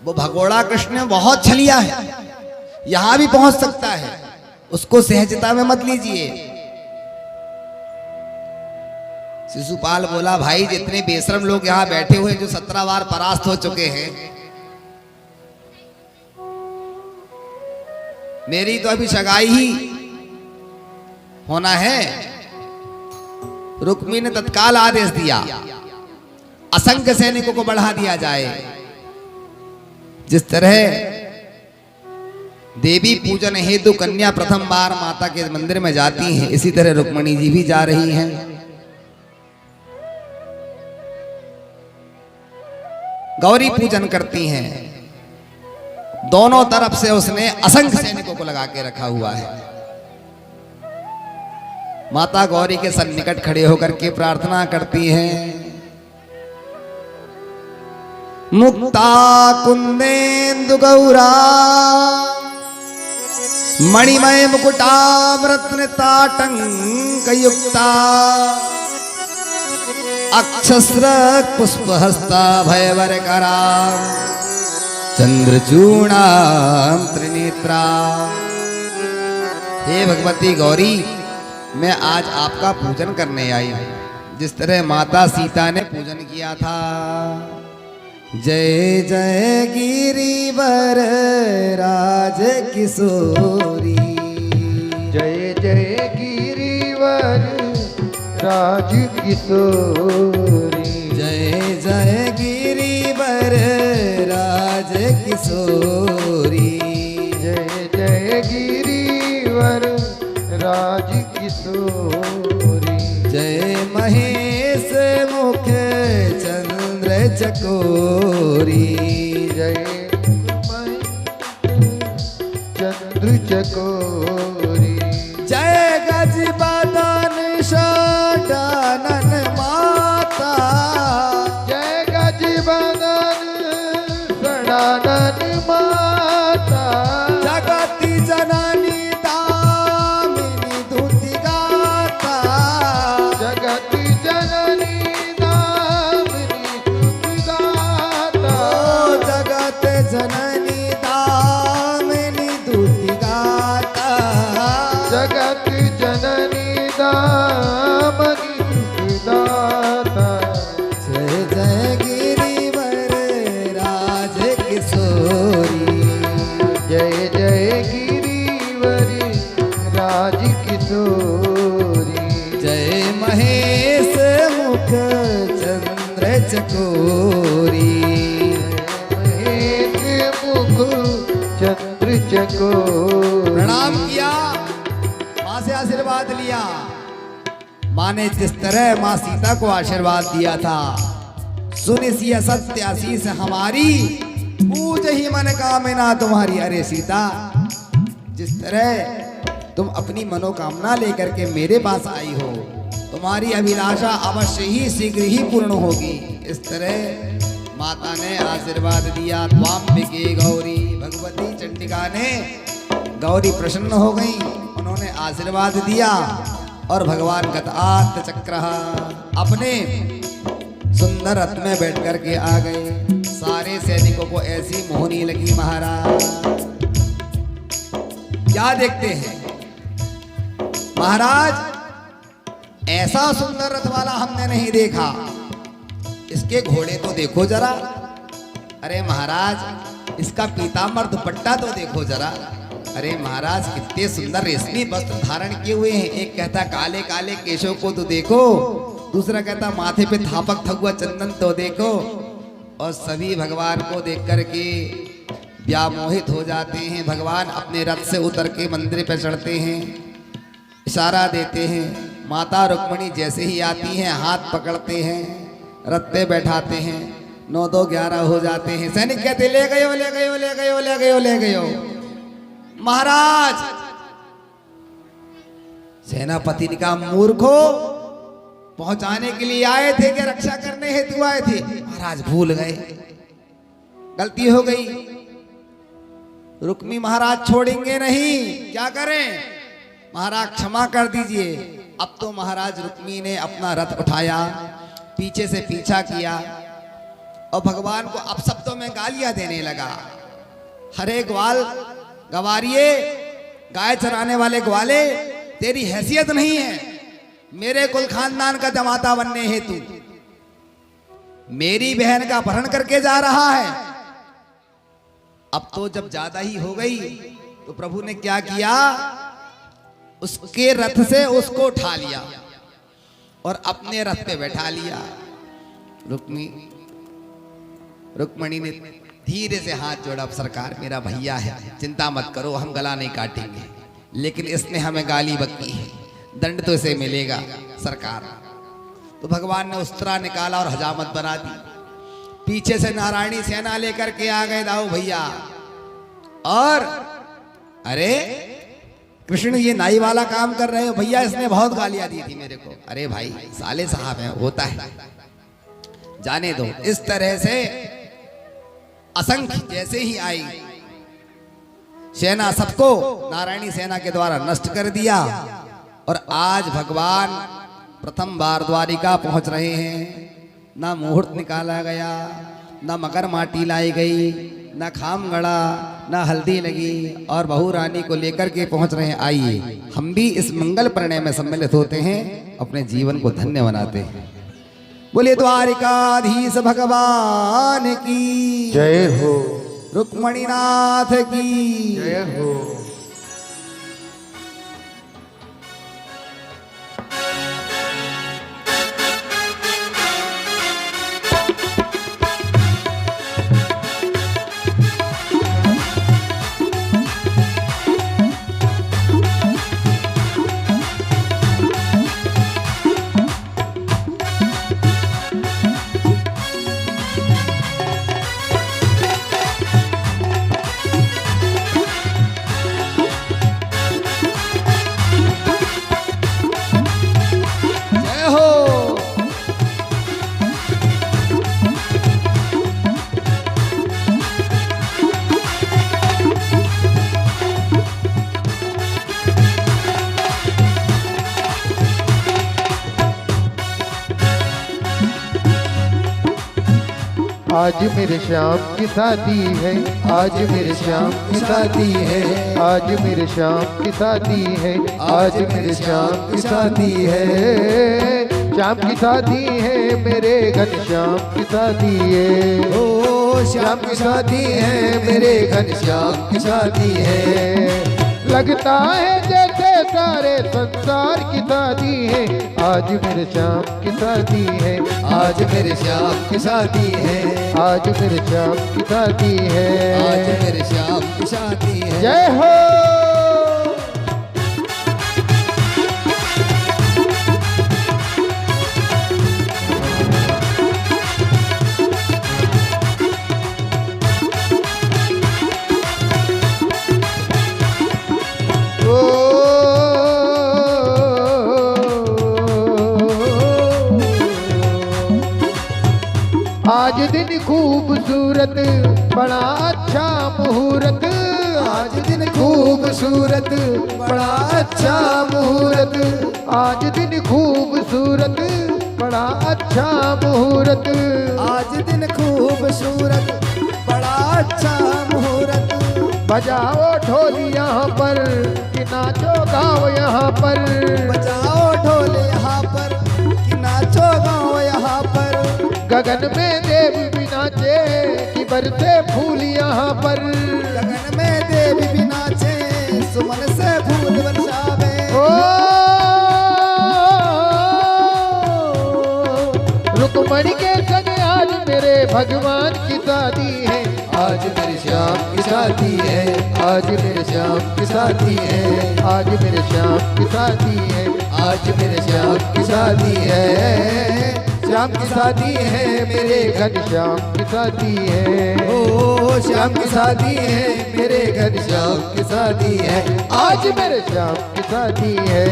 वो भगोड़ा कृष्ण बहुत छलिया है, यहां भी पहुंच सकता है, उसको सहजता में मत लीजिए। शिशुपाल बोला, भाई जितने बेशरम लोग यहां बैठे हुए जो 17 बार परास्त हो चुके हैं, मेरी तो अभी सगाई ही होना है। रुक्मी ने तत्काल आदेश दिया, असंख्य सैनिकों को बढ़ा दिया जाए। जिस तरह देवी पूजन हेतु कन्या प्रथम बार माता के मंदिर में जाती हैं, इसी तरह रुक्मणी जी भी जा रही हैं। गौरी पूजन करती हैं। दोनों तरफ से उसने असंख्य सैनिकों को लगा के रखा हुआ है। माता गौरी के सन्निकट खड़े होकर के प्रार्थना करती हैं, मुक्ता कुंदेन्दु गौरा मणिमय मुकुटामृतन ताटंक युक्ता अक्षस्र पुष्पहस्ता भयवर करा चंद्रचूणाम त्रिनेत्रा। हे भगवती गौरी, मैं आज आपका पूजन करने आई हूं, जिस तरह माता सीता ने पूजन किया था। जय जय गिरिवर राज किशोरी, जय जय गिरिवर राज किशोरी, जय जय गिरिवर राज किशोरी, जय जय गिरिवर राज किशोरी, जय महेश मुख चंद्र चकोरी, जय चंद्र चकोरी, जय गज बदन षडानन माता, जय गज बदन षडानन माता, जगति जननी दामिनी दुति गाता, जगति जननी दामिनी दुति गाता, जगत जननी दामिनी दुति गाता, जगत जननी दामिनी दुति दाता। जय जय गिरिवर राज किशोरी, जय जय गिरिवरी राज किशोरी, जय महेश मुख चंद्र चकोरी। महेश मुख चंद्र चकोरी। प्रणाम किया, माँ से आशीर्वाद लिया। माँ ने जिस तरह माँ सीता को आशीर्वाद दिया था, सुनि सिय सत्य आशीष हमारी, पूज ही मन कामना तुम्हारी। अरे सीता, जिस तरह तुम अपनी मनोकामना लेकर के मेरे पास आई हो, तुम्हारी अभिलाषा अवश्य ही शीघ्र ही पूर्ण होगी। इस तरह माता ने आशीर्वाद दिया। त्वाम्बिके गौरी, भगवती चंडिका ने गौरी प्रसन्न हो गई, उन्होंने आशीर्वाद दिया और भगवान गतात् चक्र अपने सुंदर रथ में बैठ कर के आ गए। सारे सैनिकों को ऐसी मोहनी लगी महाराज। क्या देखते हैं महाराज, ऐसा सुंदर रथ वाला हमने नहीं देखा। इसके घोड़े तो देखो जरा। अरे महाराज, इसका पीतांबर दुपट्टा तो देखो जरा। अरे महाराज, कितने सुंदर रेशमी वस्त्र धारण किए हुए हैं। एक कहता काले काले केशों को तो देखो, दूसरा कहता माथे पे थापक थगुआ चंदन तो देखो। और सभी भगवान को देख करके व्यामोहित हो जाते हैं। भगवान अपने रथ से उतर के मंदिर पर चढ़ते हैं, इशारा देते हैं। माता रुक्मणी जैसे ही आती हैं, हाथ पकड़ते हैं, रथ पे बैठाते हैं। 9 2 11 हो जाते हैं। सैनिक कहते ले गयो ले गयो ले गयो ले गयो ले गयो। महाराज, सेनापति ने कहा मूर्खो, पहुंचाने के लिए आए थे कि रक्षा करने हेतु आए थे? महाराज भूल गए, गलती हो गई। रुक्मी महाराज छोड़ेंगे नहीं, क्या करें? महाराज क्षमा कर दीजिए। अब तो महाराज रुक्मी ने अपना रथ उठाया, पीछे से पीछा किया और भगवान को अपशब्दों में गालियां देने लगा। हरे ग्वाल गवारिये, गाय चराने वाले ग्वाले, तेरी हैसियत नहीं है मेरे कुल खानदान का जमाता बनने हेतु। मेरी बहन का अपहरण करके जा रहा है। अब तो जब ज्यादा ही हो गई तो प्रभु ने क्या किया, उसके रथ से उसको उठा लिया और अपने रथ पे बैठा लिया। रुक्मणी ने धीरे से हाथ जोड़ा, अब सरकार मेरा भैया है, चिंता मत करो, हम गला नहीं काटेंगे, लेकिन इसने हमें गाली बकी है, दंड तो इसे मिलेगा सरकार। तो भगवान ने उस्तरा निकाला और हजामत बना दी। पीछे से नारायणी सेना लेकर के आ गए दाऊ भैया। और अरे कृष्ण, ये नाई वाला काम कर रहे हो भैया, इसने बहुत गालियां दी थी मेरे को। अरे भाई साले साहब है, होता है, जाने दो। इस तरह से असंख्य जैसे ही आई सेना, सबको नारायणी सेना के द्वारा नष्ट कर दिया। और आज भगवान प्रथम बार द्वारिका पहुंच रहे हैं। ना मुहूर्त निकाला गया, ना मकर माटी लाई गई, ना खाम गड़ा, ना हल्दी लगी, और बहू रानी को लेकर के पहुंच रहे हैं। आइए हम भी इस मंगल परिणय में सम्मिलित होते हैं, अपने जीवन को धन्य बनाते हैं। बोले द्वारिकाधीश भगवान की जय हो, रुक्मणीनाथ की जय हो। आज मेरे श्याम की शादी है, आज मेरे श्याम की शादी है, आज मेरे श्याम की शादी है, आज मेरे श्याम की शादी है। श्याम की शादी है, मेरे घनश्याम की शादी है। ओ श्याम की शादी है, मेरे घनश्याम की शादी है। लगता है जैसे सारे संसार की शादी है। आज मेरे श्याम की शादी है, आज मेरे श्याम की शादी है, आज मेरे श्याम की शादी है, आज मेरे श्याम की शादी है। जय हो। आज दिन खूबसूरत बड़ा अच्छा मुहूर्त, आज दिन खूबसूरत बड़ा अच्छा मुहूर्त, आज दिन खूबसूरत बड़ा अच्छा मुहूर्त, आज दिन खूबसूरत बड़ा अच्छा मुहूर्त। बजाओ ढोल यहाँ पर कि नाचो गाओ यहाँ पर, बजाओ ढोल यहाँ पर कि नाचो गाओ यहाँ पर, गगन में देव भी नाचे कि बरसे फूल यहाँ पर, गगन में देव भी नाचे सुमन से फूल बरसावे। ओ रुक्मणी के संग आज मेरे भगवान की शादी है, आज मेरे श्याम की शादी है, आज मेरे श्याम की शादी है, आज मेरे श्याम की शादी है, आज मेरे श्याम की शादी है, श्याम की शादी है, मेरे घनश्याम की शादी है, ओ श्याम की शादी है, मेरे घर श्याम की शादी है, आज मेरे श्याम की शादी है।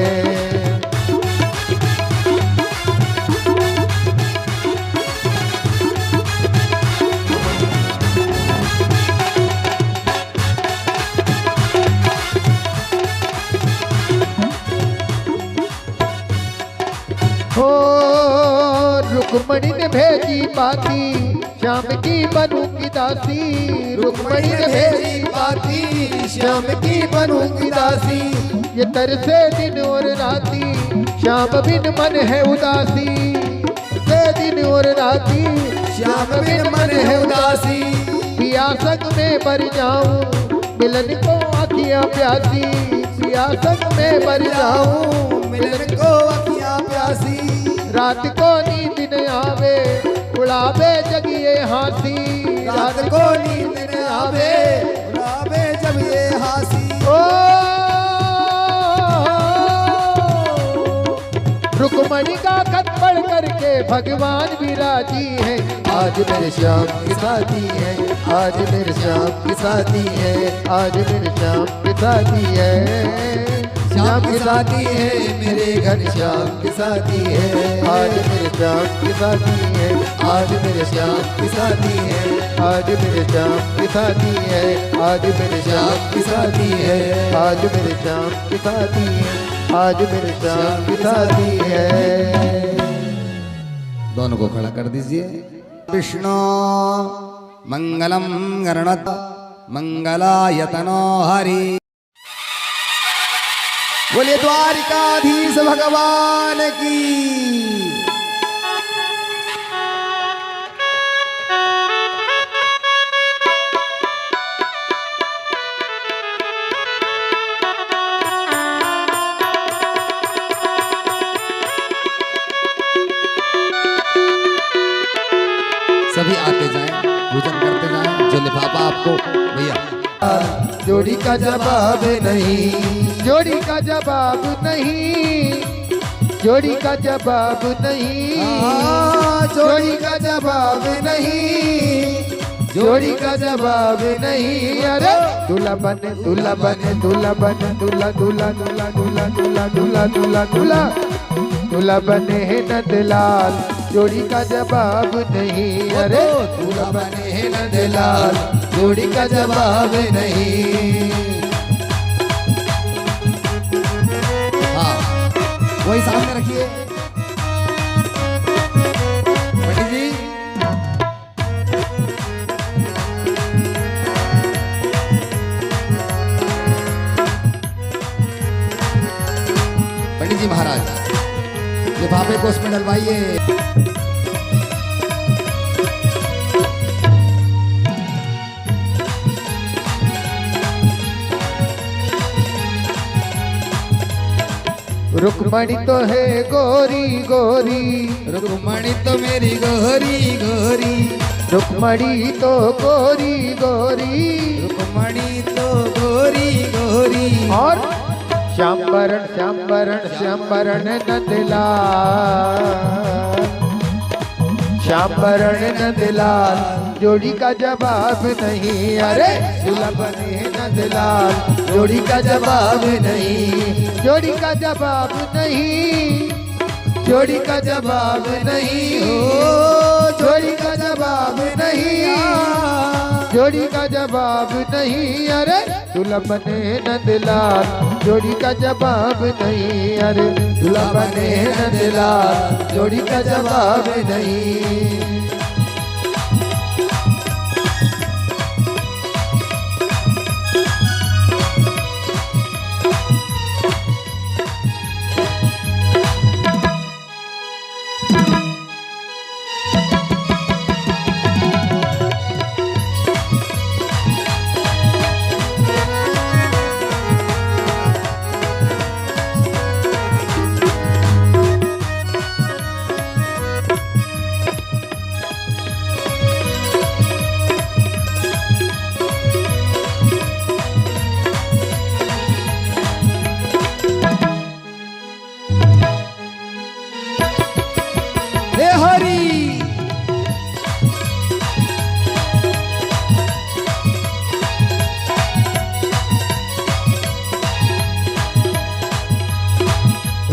हो रुक्मणी ने भेजी पाती श्याम की बनूंगी दासी, रुक्मणी ने भेजी पाती श्याम की बनूंगी दासी, ये तरसे दिन और राती श्याम बिन मन है उदासी, से दिन और राती श्याम बिन मन है उदासी, पिया संग में बर जाऊं मिलन को आँखियाँ प्यासी, पिया संग में बर जाऊं मिलन को अखियाँ प्यासी, रात को नींद न आवे उड़ावे जगिए हंसी, रात को नींद न आवे उड़ावे जब ये हंसी। ओ रुक्मणी का खत पढ़ करके भगवान भी राजी है, आज मेरे श्याम की शादी है, आज मेरे श्याम की शादी है, आज मेरे श्याम की शादी है, श्याम की शादी है, मेरे घर श्याम की शादी है, आज मेरे श्याम की शादी है, आज मेरे श्याम की शादी है, आज मेरे श्याम की शादी है, आज मेरे श्याम की शादी है, आज मेरे श्याम की शादी है, आज मेरे श्याम की शादी है। दोनों को खड़ा कर दीजिए। विष्णु मंगलम गणत मंगलायतनो हरि, बोले द्वारिकाधीश भगवान की। सभी आते जाएं, पूजन करते जाएं। जो लिफाफा आपको भैया, जोड़ी का जवाब नहीं, जोड़ी का जवाब नहीं, जोड़ी का जवाब नहीं, जोड़ी का जवाब नहीं, जोड़ी का जवाब नहीं। अरे दूल्हा बने दूल्हा बने दूल्हा बने दूल्हा दूल्हा दूल्हा दूल्हा दूल्हा दूल्हा दूल्हा दूल्हा दूल्हा बने हैं नंदलाल, जोड़ी का जवाब नहीं। अरे दूल्हा बने हैं नंदलाल, जोड़ी का जवाब नहीं। हाँ, वही सामने रखिए पंडित जी। पंडित जी महाराज, लिफाफे को उसमें डलवाइए। रुक्मणी तो है गोरी गोरी, रुक्मणी तो मेरी गोरी गोरी, रुक्मणी तो गोरी गोरी, रुक्मणी तो गोरी गोरी। और श्यामवरण श्यामवरण श्यामवरण नंदलाल, श्यामवरण नंदलाल, जोड़ी का जवाब नहीं। अरे दूल्हा बने नंदलाल, जोड़ी का जवाब नहीं, जोड़ी का जवाब नहीं, जोड़ी का जवाब नहीं, हो जोड़ी का जवाब जोड़ी का जवाब नहीं, अरे दूल्हा बने नंदलाल, जोड़ी का जवाब नहीं, अरे दूल्हा बने नंदलाल, जोड़ी का जवाब नहीं। हे हरि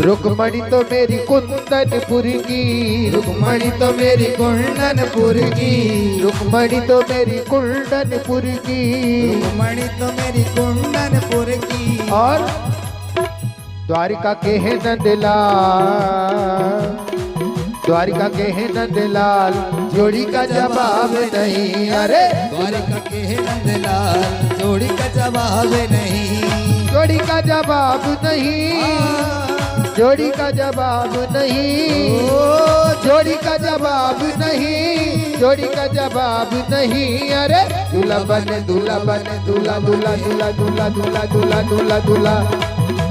रुक्मणी तो मेरी कुंदनपुर की, रुक्मणी तो मेरी कुंदनपुर की, रुक्मणी तो मेरी कुंदनपुर की, रुक्मणी तो मेरी कुंदनपुर की। और द्वारिका के है नंदलाल, द्वारिका के है नंदलाल, जोड़ी का जवाब नहीं, अरे द्वारिका के है नंदलाल, जोड़ी का जवाब नहीं, जोड़ी का जवाब नहीं, जोड़ी का जवाब नहीं, जोड़ी का जवाब नहीं, जोड़ी का जवाब नहीं, अरे दूल्हा बने दूल्हा बने दूल्हा दूल्हा दूल्हा दूल्हा दूल्हा दूल्हा दूल्हा दूल्हा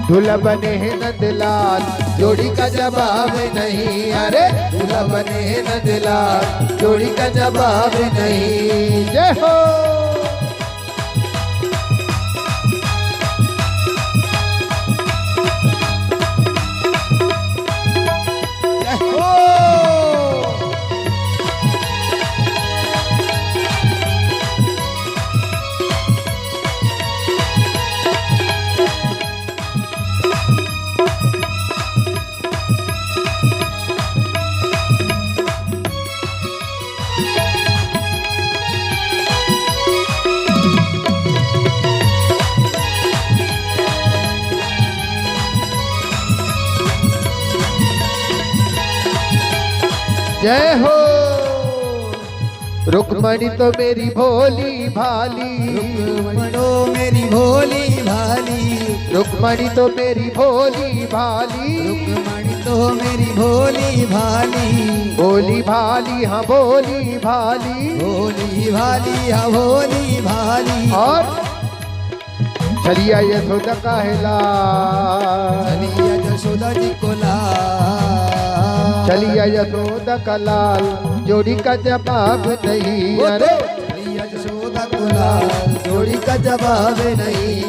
दूल्हा बने हैं नंदलाल, जोड़ी का जवाब नहीं, अरे दूल्हा बने हैं नंदलाल, जोड़ी का जवाब नहीं। जय हो। जय हो। रुक्मणी तो मेरी भोली भाली, रुक्मणी तो मेरी भोली भाली, रुक्मणी तो मेरी भोली भाली, रुक्मणी तो मेरी भोली भाली, भोली भाली हाँ भोली भाली, भोली भाली हाँ भोली भाली। और चलिया यशोदा कहला, चलिया यशोदा जी को लाल, चलिया यशोदा का लाल, जोड़ी का जवाब नहीं, अरे चलिया यशोदा को लाल, जोड़ी का जवाब नहीं,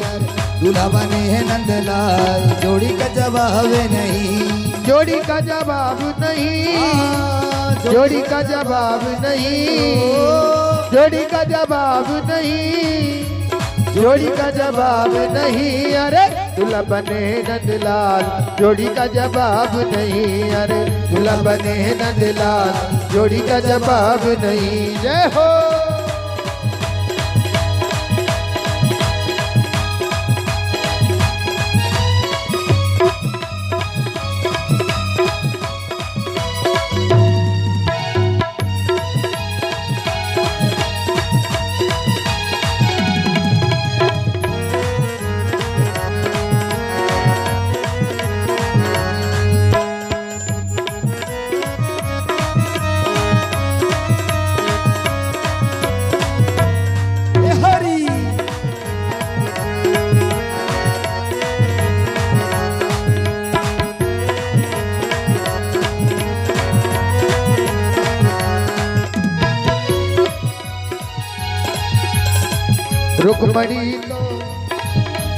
दूल्हा बने हैं नंदलाल, जोड़ी का जवाब नहीं, जोड़ी का जवाब नहीं, जोड़ी का जवाब नहीं, जोड़ी का जवाब नहीं, जोड़ी का जवाब नहीं, अरे दूल्हा बने नंदलाल, जोड़ी का जवाब नहीं, अरे दूल्हा बने नंदलाल, जोड़ी का जवाब नहीं। जय हो।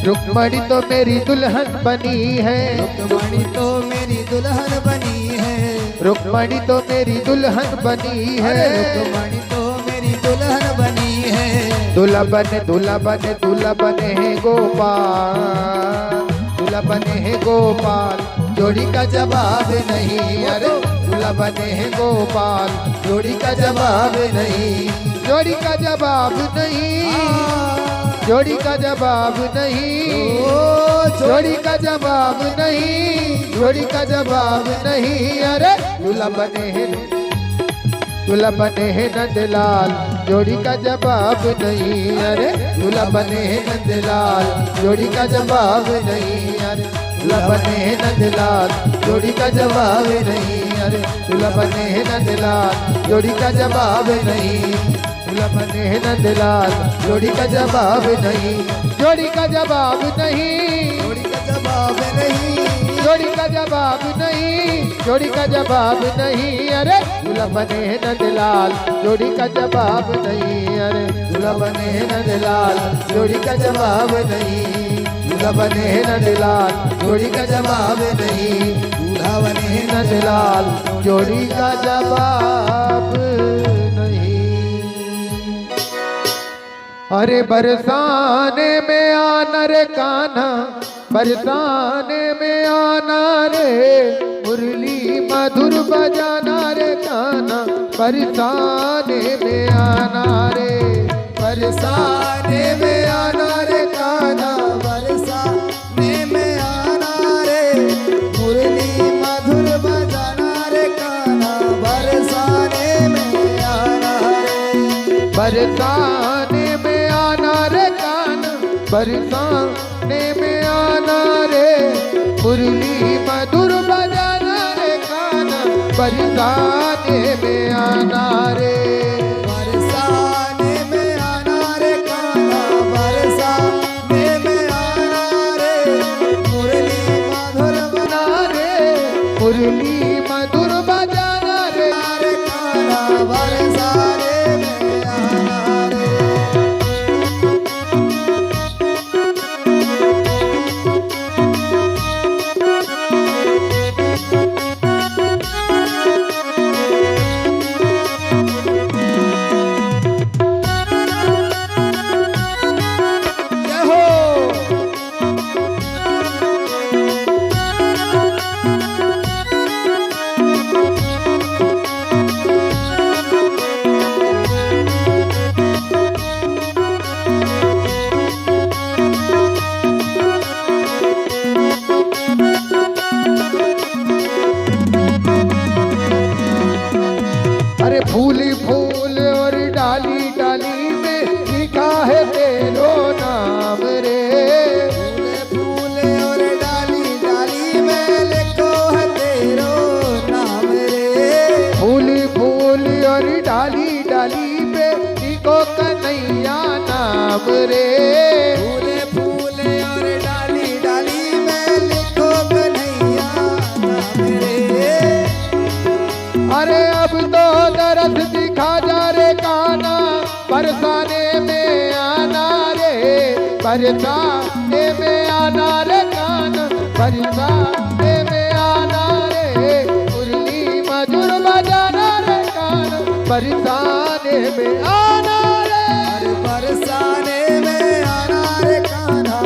रुक्मणी तो मेरी दुल्हन बनी है, रुक्मणी तो मेरी दुल्हन बनी है, रुक्मणी तो मेरी दुल्हन बनी है, रुक्मणी तो मेरी दुल्हन बनी है। दूल्हा बने दूल्हा बने दूल्हा बने हैं गोपाल, दूल्हा बने हैं गोपाल, जोड़ी का जवाब नहीं, अरे दूल्हा बने हैं गोपाल, जोड़ी का जवाब नहीं, जोड़ी का जवाब नहीं, जोड़ी का जवाब नहीं, जोड़ी का जवाब नहीं, जोड़ी का जवाब नहीं। अरे दूल्हा बने हैं, दूल्हा बने हैं नंदलाल, जोड़ी का जवाब नहीं। अरे दूल्हा बने हैं नंदलाल, जोड़ी का जवाब नहीं। अरे दूल्हा बने हैं नंदलाल, जोड़ी का जवाब नहीं। अरे दूल्हा बने हैं नंदलाल, जोड़ी का जवाब नहीं। दूल्हा बने हैं नंदलाल, जोड़ी का जवाब नहीं, जोड़ी का जवाब नहीं, जोड़ी का जवाब नहीं, जोड़ी का जवाब नहीं, जोड़ी का जवाब नहीं। अरे दूल्हा बने हैं नंदलाल, जोड़ी का जवाब नहीं। अरे दूल्हा बने हैं नंदलाल, जोड़ी का जवाब नहीं। दूल्हा बने हैं नंदलाल, जोड़ी का जवाब नहीं। दूल्हा बने हैं नंदलाल, जोड़ी का जवाब नहीं। अरे बरसाने में आना रे कान्हा, बरसाने में आना रे, मुरली मधुर बजाना रे कान्हा, बरसाने में आना रे, बरसाने में आना रे कान्हा, बरसाने में आना रे, मुरली मधुर बजाना रे कान्हा, बरसाने में आना रे, बरसाने में आना रे कान्हा, बरसाने में आना रे, मुरली मधुर बजाना रे कान्हा, बरसाने में आना रे, बरसाने में आना रे कान्हा, बरसाने में आना रे, मुरली मधुर बजाना रे, मुरली मधुर बजाना रे, कान्हा, बरसाने में आना रे। जय हो। अरे फूली फूल और डाली डाली में लिखा है तेरो नाम रे, फूले फूले और डाली डाली में लिखो है तेरो नाम रे, फूली फूल और डाली डाली पे लिखो कन्हैया नाम रे, फूले फूले और डाली डाली में लिखो कन्हैया नाम रे। अरे अब तो दरद दिखा जा रे कान्हा, बरसाने में आना रे, बरसाने में आना रे कान्हा, बरसाने में आना रे, मुरली मधुर बजाना रे कान्हा, बरसाने में आना रे, अरे बरसाने में आना रे कान्हा,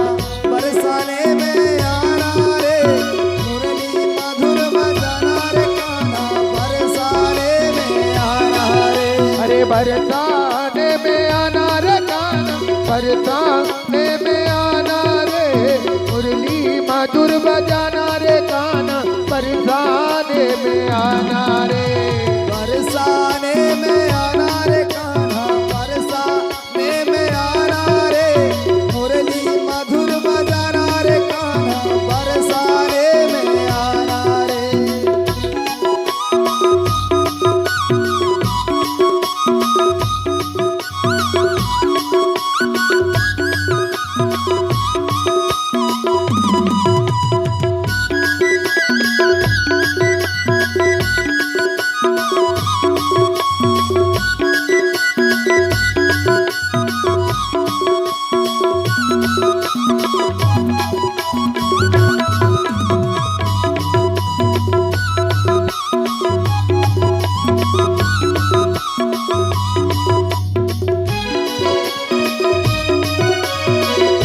बरसाने में आना रे, मुरली मधुर बजाना रे कान्हा, बरसाने में आना रे। अरे बरसाने में आना रे कान्हा, बरसाने में आना रे, मुरली मधुर बजाना रे कान्हा, बरसाने में आना रे, बरसाने में आना रे कान्हा, बरसाने में आना रे, मुरली मधुर बजाना रे कान्हा, बरसाने में आना रे।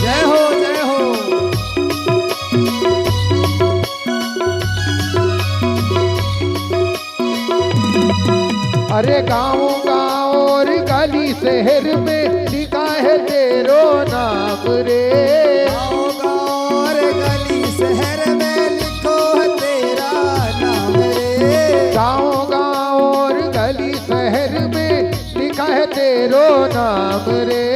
जय हो जय हो। अरे गाँव गाँव और गली से शहर में लिखा है तेरो नाम रे। गाँव गाँव और गली शहर में लिखो है तेरा नाम रे। गाँव गाँव और गली शहर में लिखा है तेरो नाम रे।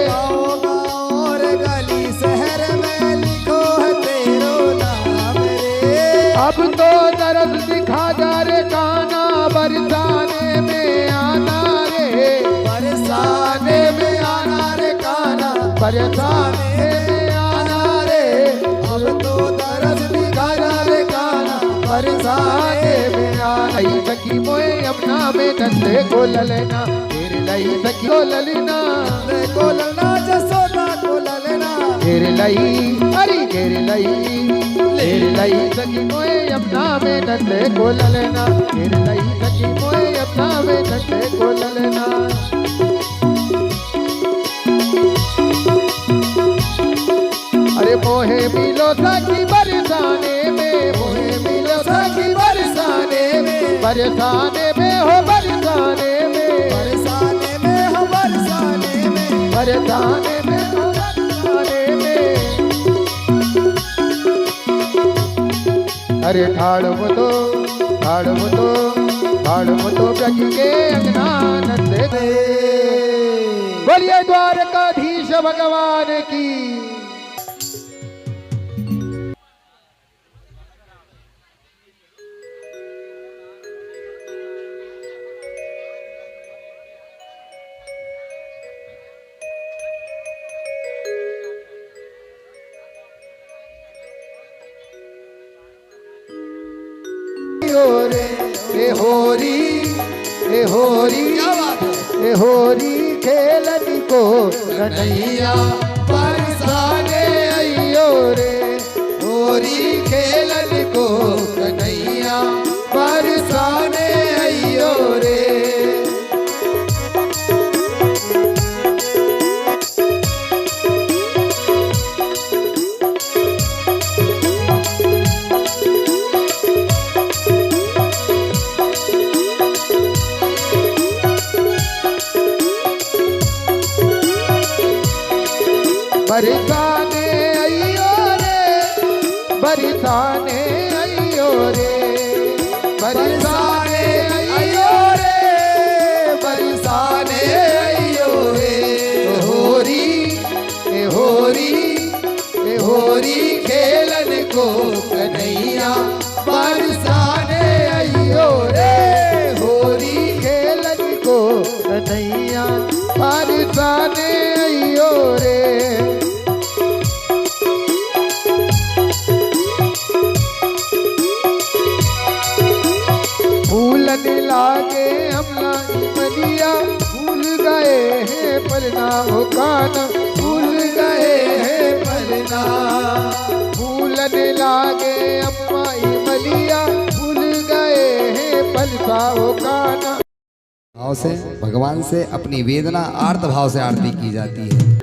गाँव गाँव और गली शहर में लिखो है तेरो नाम रे। अब तो दर्द दिखा जा रे काना, बरसाने में आना रे। बरसाने में आना रे काना, बरसाने में आना रे। अब तो दर्द दिखा जा रे काना, बरसाने में आना। सखी मोए अपना में नंदे को ललना, तेरे लाई सखी को ललना, को ललना जसोदा को ललना। तेरे लाई अरे तेरे लाई सखी मोए अपना में नंदे को ललना, तेरे लाई सखी मोए अपना में नंदे को ललना। अरे मोहे मिलो सखी बरसाने में, मोहे मिलो सखी बरसाने में, बरसाने में हो बरसाने में, बरसाने में हो बरसाने में, बरसाने में हो बरसाने में। अरे ठाड़ मुतो ब्रज के अंगना नंदे दे। बोलिए द्वारकाधीश भगवान की। ए होरी खेलन को कन्हैया बरसाने अइयो रे। होरी खेलन को कन्हैया बरसाने अइयो रे। बरसाने अइयो रे, बरसाने अइयो रे, बरसाने अइयो रे, बरसाने अइयो रे। होरी खेलन को कन्हैया बरसाने अइयो रे। होरी खेलन को कन्हैया बरसाने अइयो रे। फूलन लागे हमला मनिया, भूल गए हैं पलना हो काना, भूल गए हैं पलना। फूलन लागे अम्मा मलिया, भूल गए हैं पलसा हो काना। भाव से भगवान से अपनी वेदना आर्त भाव से आरती की जाती है।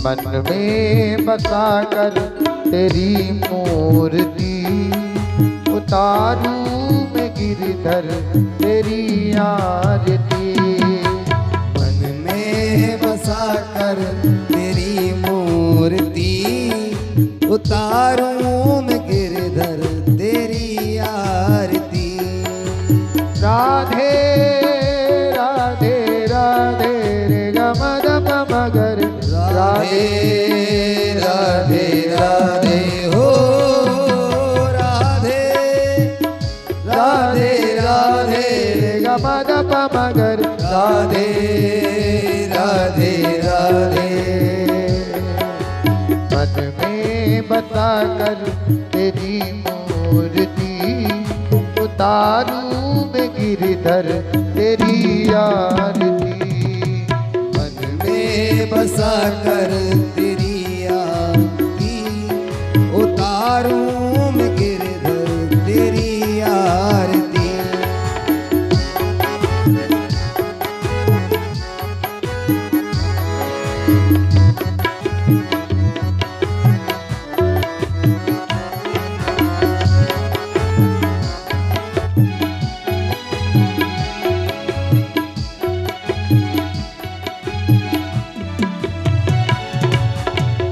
मन में बसा कर तेरी मूर्ति, उतारू मैं गिरधर तेरी आरती। मन में बसा कर तेरी मूर्ति, उतारूं मैं गिरधर तेरी आरती। राधे राधे राधे रे गमद मगर, राधे राधे राधे हो राधे राधे राधे गमद मगर, राधे राधे राधे। मन में बता कर तेरी मूर्ति, उतारू मैं गिरधर तेरी आरती। बसा कर तेरी आरती, उतारूं मैं गिरधर तेरी आरती।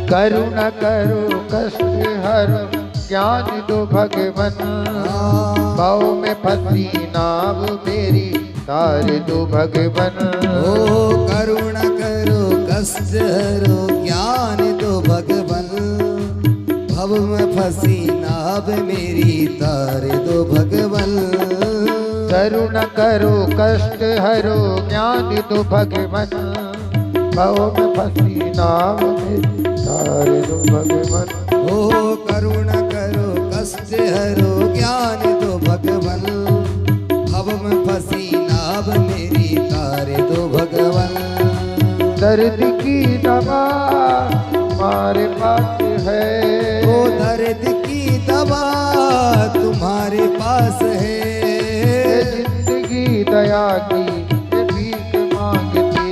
करुणा करो कष्ट हरो ज्ञान दो भगवन। भाव में फंसी नाव मेरी तार दो भगवन। ओ करुणा करो कष्ट हरो ज्ञान दो भगवन। भव में फंसी नाव मेरी तार दो भगवन। करुणा करो कष्ट हरो ज्ञान दो भगवन। भाव में फंसी नाव मेरी तार दो भगवन। ओ करुणा करो कष्ट हरो ज्ञान दो भगवन। भव में फंसी नाव मेरी तार दो भगवन। दर्द की दवा तुम्हारे पास है। ओ दर्द की दवा तुम्हारे पास है। जिंदगी दया की भीख मांगती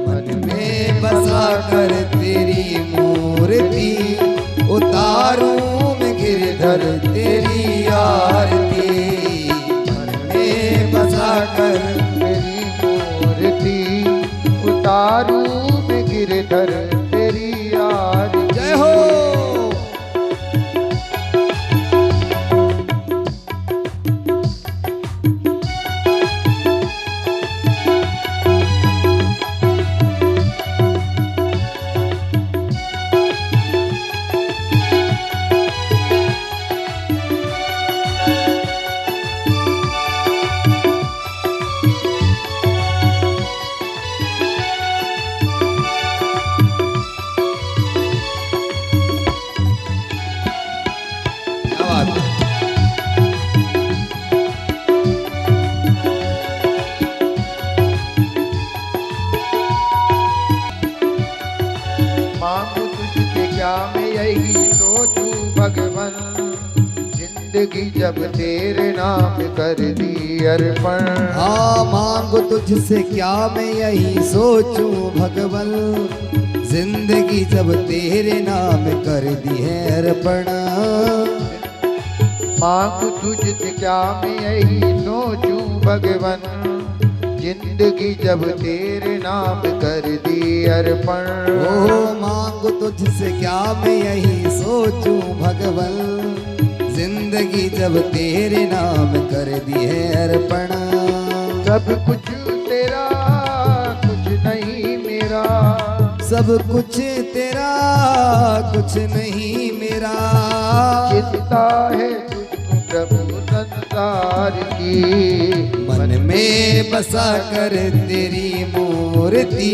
मन में बसा कर तेरी मूर्ति उतारूं मैं गिरधर तेरी आरती। मन में बसा कर तेरी मूर्ति उतारूं मैं गिरधर तेरी आरती। जय हो। मांगू तुझसे क्या मैं यही सोचूं भगवन। जिंदगी जब तेरे नाम कर दी अर्पण। हाँ मांगो तुझसे क्या मैं यही सोचूं भगवन। जिंदगी जब तेरे नाम कर दी है अर्पण। मांगू तुझसे क्या मैं यही सोचूं भगवन। जिंदगी जब तेरे नाम कर दी अर्पण। ओ मांगो तुझसे क्या मैं यही सोचूं भगवन। जिंदगी जब तेरे नाम कर दी है अर्पण। सब कुछ तेरा कुछ नहीं मेरा। सब कुछ तेरा कुछ नहीं मेरा। चिंता है तुझको प्रभु संसार की। मन में बसा कर तेरी मूर्ति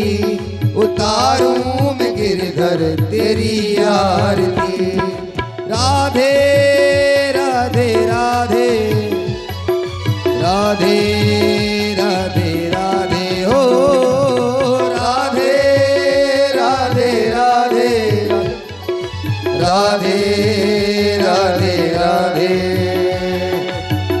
उतारूं मैं गिरधर तेरी आरती। राधे राधे राधे राधे राधे राधे हो। राधे राधे राधे राधे राधे राधे।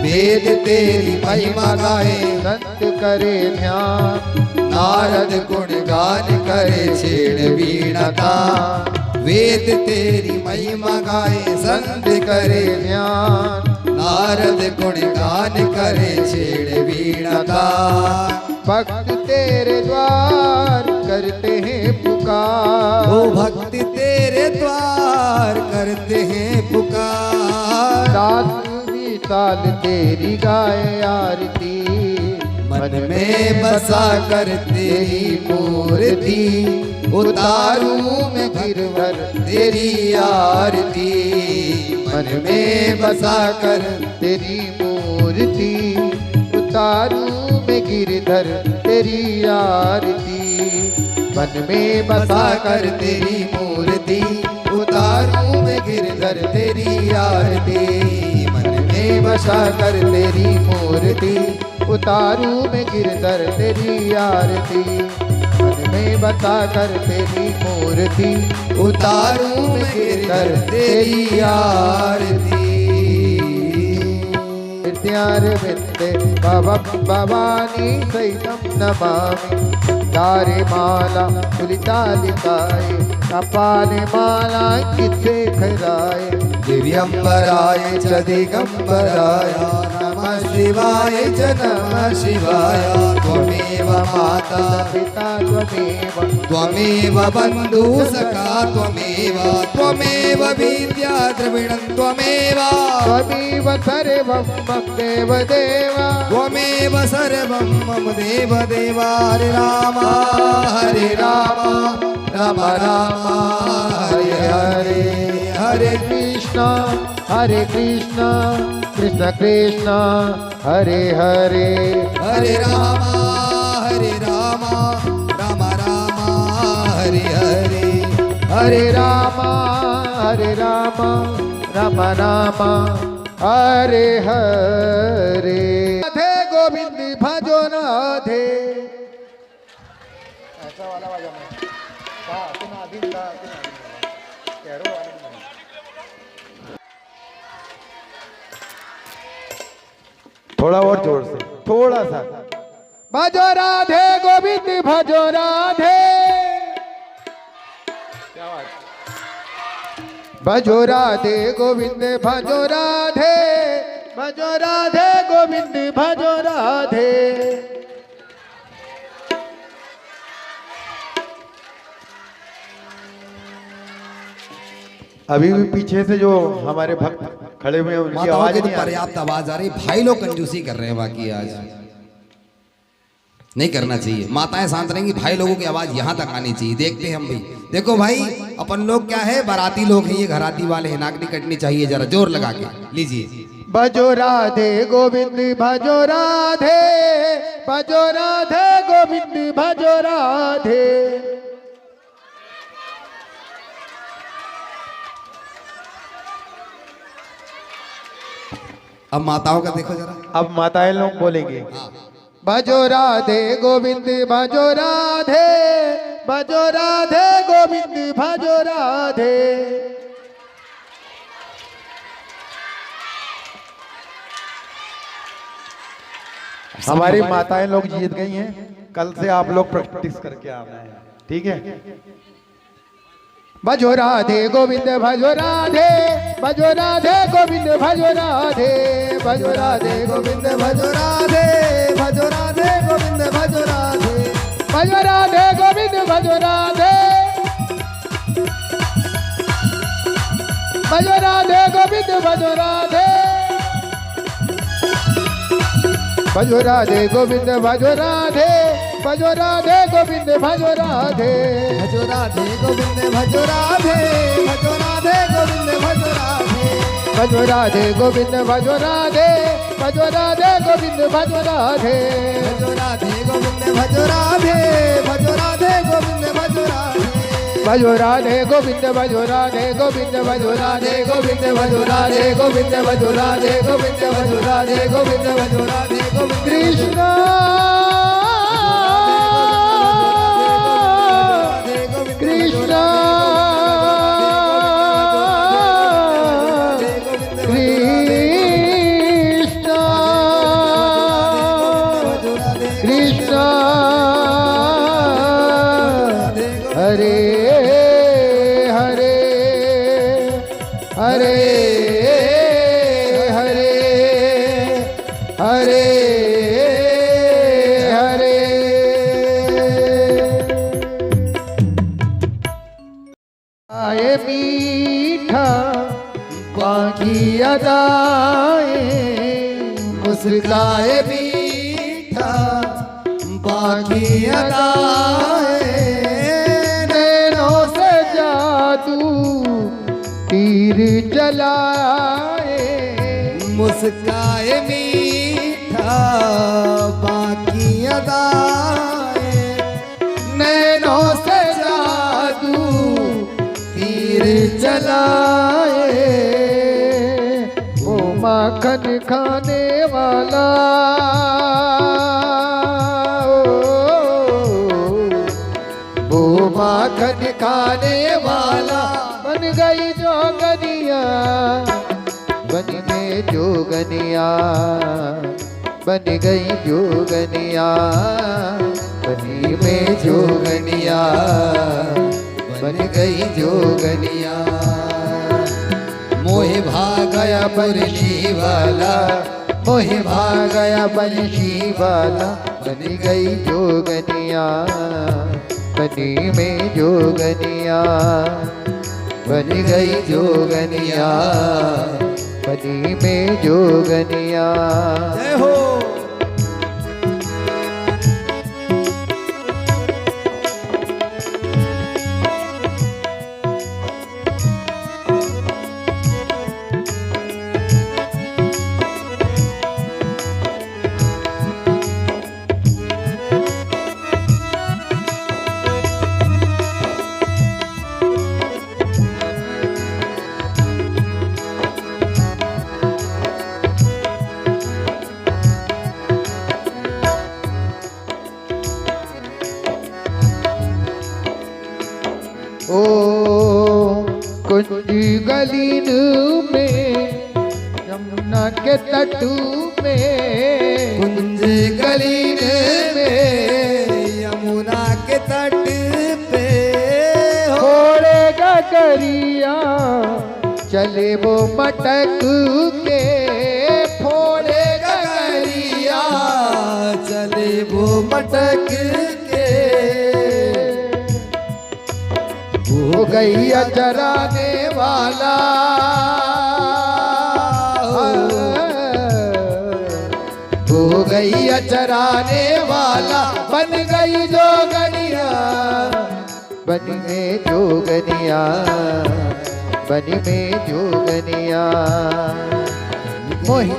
वेद तेरी महिमा गाए संत करे ध्यान। नारद गुण गान करे छेड़ वीणा तान। वेद तेरी महिमा गाए संत करे ध्यान। नारद गुण गान करे छेड़ वीणा तान। भक्त तेरे द्वार करते हैं पुकार। ओ भक्त तेरे द्वार करते हैं पुकार। सातवीं ताल तेरी गाए आरती। मन में बसा कर तेरी मूर्ति उतारूं मैं गिरधर तेरी आरती। मन में बसा कर तेरी मूर्ति उतारूं मैं गिरधर तेरी आरती। मन में बसा कर तेरी मूर्ति उतारूं मैं गिरधर तेरी आरती। मन में बसा कर तेरी मूर्ति उतारूं मैं गिरधर तेरी आरती। मन में बसा कर तेरी मूर्ति उतारूं मैं गिरधर तेरी आरती। विद्यारविंदे भवानी सहितं नमामि। दारे माला तुलितालिकाय कपाले माला किसे खराय। दिव्यंबराय च दिगंबराय नमः। शिवाय च नमः शिवाय। त्वमेव माता पिता त्वमेव बन्धु सखा त्वमेव त्वमेव विद्या द्रविणं त्वमेव त्वमेव सर्वं मम देवदेव त्वमेव सर्वं मम देवदेव। हरे राम राम राम हरे हरे हरे कृष्ण कृष्ण कृष्ण हरे हरे हरे राम राम राम हरे हरे हरे राम राम राम हरे हरे। राधे गोविंद भजो राधे। ऐसा वाला बजा मैं थोड़ा और जोर से, थोड़ा सा। भजो राधे गोविंद भजो राधे। भजो राधे गोविंद भजो राधे। भजो राधे गोविंद भजो राधे। अभी भी पीछे से जो हमारे भक्त खड़े हुए हैं उनकी माताओं आवाज की तो नहीं आ रही। पर्याप्त आवाज आ रही। भाई लोग कंजूसी कर रहे हैं, बाकी आज नहीं करना चाहिए। माताएं शांत रहेंगी, भाई लोगों की आवाज यहाँ तक आनी चाहिए। देखते हैं हम भाई। देखो भाई, अपन लोग क्या है, बाराती लोग हैं, ये घराती वाले हैं, नाक नहीं कटनी चाहिए, जरा जोर लगा के लीजिए। भजो राधे गोविंद भजो राधे। भजो राधे गोविंद भजो राधे। अब माताओं का देखो जरा। अब माताएं लोग बोलेंगे। भजो राधे गोविंद भजो राधे। भजो राधे गोविंद भजो राधे। हमारी माताएं लोग जीत गई हैं। कल से आप लोग प्रैक्टिस करके आना है, ठीक है। भजो राधे गोविंद भजो राधे। भजो राधे गोविंद भजो राधे। भजो राधे गोविंद भजो राधे। भजो राधे गोविंद भजो राधे। भजो राधे गोविंद भजो राधे। भजो राधे गोविंद भजो राधे। भजो राधे गोविंद भजो राधे। भजो राधे गोविंद भजो राधे। भजो राधे गोविंद भजो राधे। भजो राधे गोविंद भजो राधे। भजो राधे गोविंद भजो राधे। भजो राधे गोविंद भजो राधे। भजो राधे गोविंद भजो राधे। भजो राधे गोविंद भजो राधे। भजो राधे गोविंद भजो राधे। गोविंद भजो राधे गोविंद भजो राधे। गोविंद भजो राधे गोविंद भजो राधे। गोविंद भजो राधे गोविंद कृष्ण कृष्ण कृष्ण कृष्ण हरे हरे हरे हरे हरे हरे। आए मीठा बाकी अदाए। मुस्काए मीठा बाकी अदाए। नैनों से जादू तीर चलाए। मुस्काए मीठा बाकी अदाए। नैनों से जादू तीर चलाए। वो माखन खाने वाला वो माखन खाने वाला बन गई जोगनिया। बन गई जोगनिया। बन गई जोगनिया। बनी में जोगनिया। बन गई जोगनिया। मोहे भागया मुरली वाला मोहे भाग गया बंशी वाला, बन गई जोगनिया, बनी में जोगनिया, बन गई जोगनिया, बनी में जोगनिया। जय हो। ओ कुंज गलीन में, यमुना के तट में, कुंज गलीन में, यमुना के तट पे थोड़े गगरिया चले वो मटक के, फोड़े गगरिया चले वो मटक के। हो गैया चराने वाला, हो गैया चराने वाला, बन गई जोगनिया, बनी में जोगनिया, बनी में जोगनिया। मोहि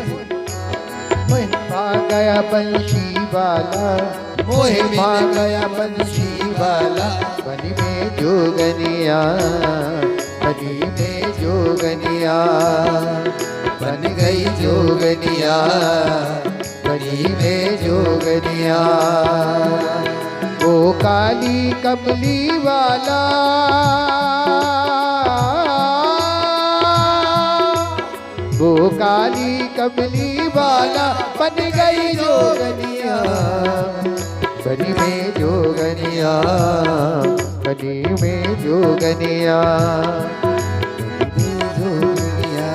मोहि भाग गया बंशी वाला, मोहे भाग गया बंशी वाला, बनी में जोगनिया, बनी में जोगनिया, बन गई जोगनिया, बनी में जोगनिया। ओ काली कमली वाला, वो काली कमली वाला, बन गई जोगनिया, बनी में जोगनिया, बनी में जोगनिया। जोगनिया,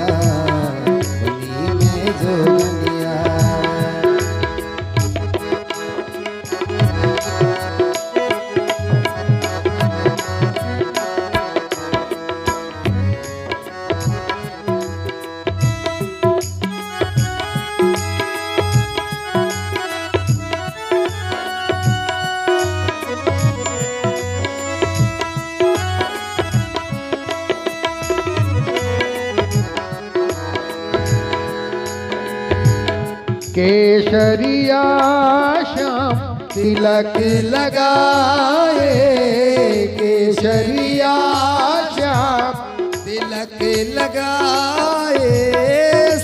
बनी में जोगनिया। केसरिया श्याम तिलक लगाए, केसरिया श्याम तिलक लगाए,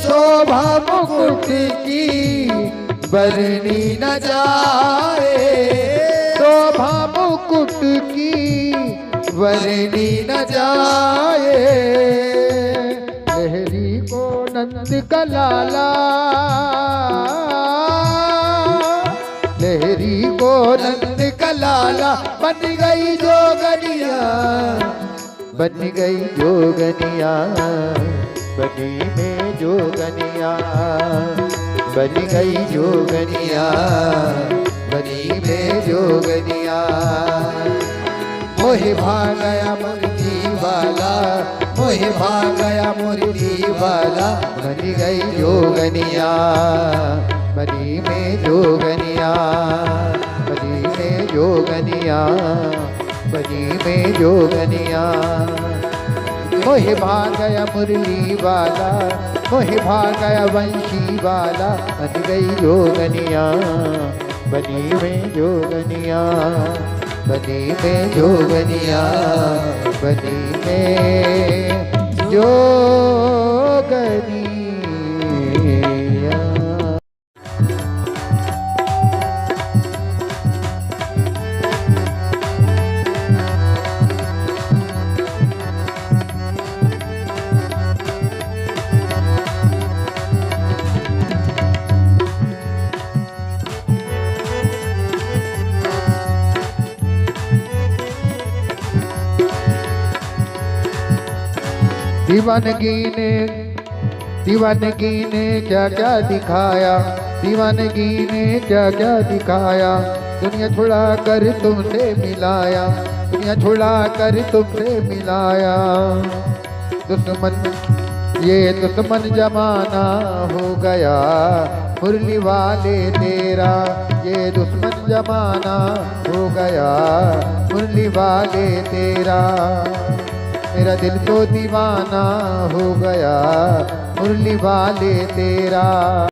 शोभा मुकुट की बरनी न जाए, शोभा मुकुट की बरनी न जाए। लहरी को नंद का लाला, लहरी को नंद का लाला, बन गई जोगनिया, बन गई जोगनिया, बनी में जोगनिया, बन गई जोगनिया, बनी में जोगनिया। मोहे भाग गया मुरली वाला, मोहे भाग गया मुरली वाला, बन गई जोगनिया, बनी में जोगनिया, बनी में जोगनिया, बनी में जोगनिया। मोहे भाग गया मुरली वाला, मोहे भाग गया वंशी वाला, बन गई जोगनिया, बनी में जोगनिया, बनी में जोगनिया, बनी में जोगनिया। दीवानगी ने दीवानगी ने क्या क्या दिखाया, दीवानगी ने क्या क्या दिखाया। दुनिया छुड़ा कर तुमसे मिलाया, दुनिया छुड़ा कर तुमसे मिलाया। दुश्मन ये दुश्मन जमाना हो गया, मुरली वाले तेरा ये दुश्मन जमाना हो गया, मुरली वाले तेरा। मेरा दिल तो दीवाना हो गया, मुरली वाले तेरा।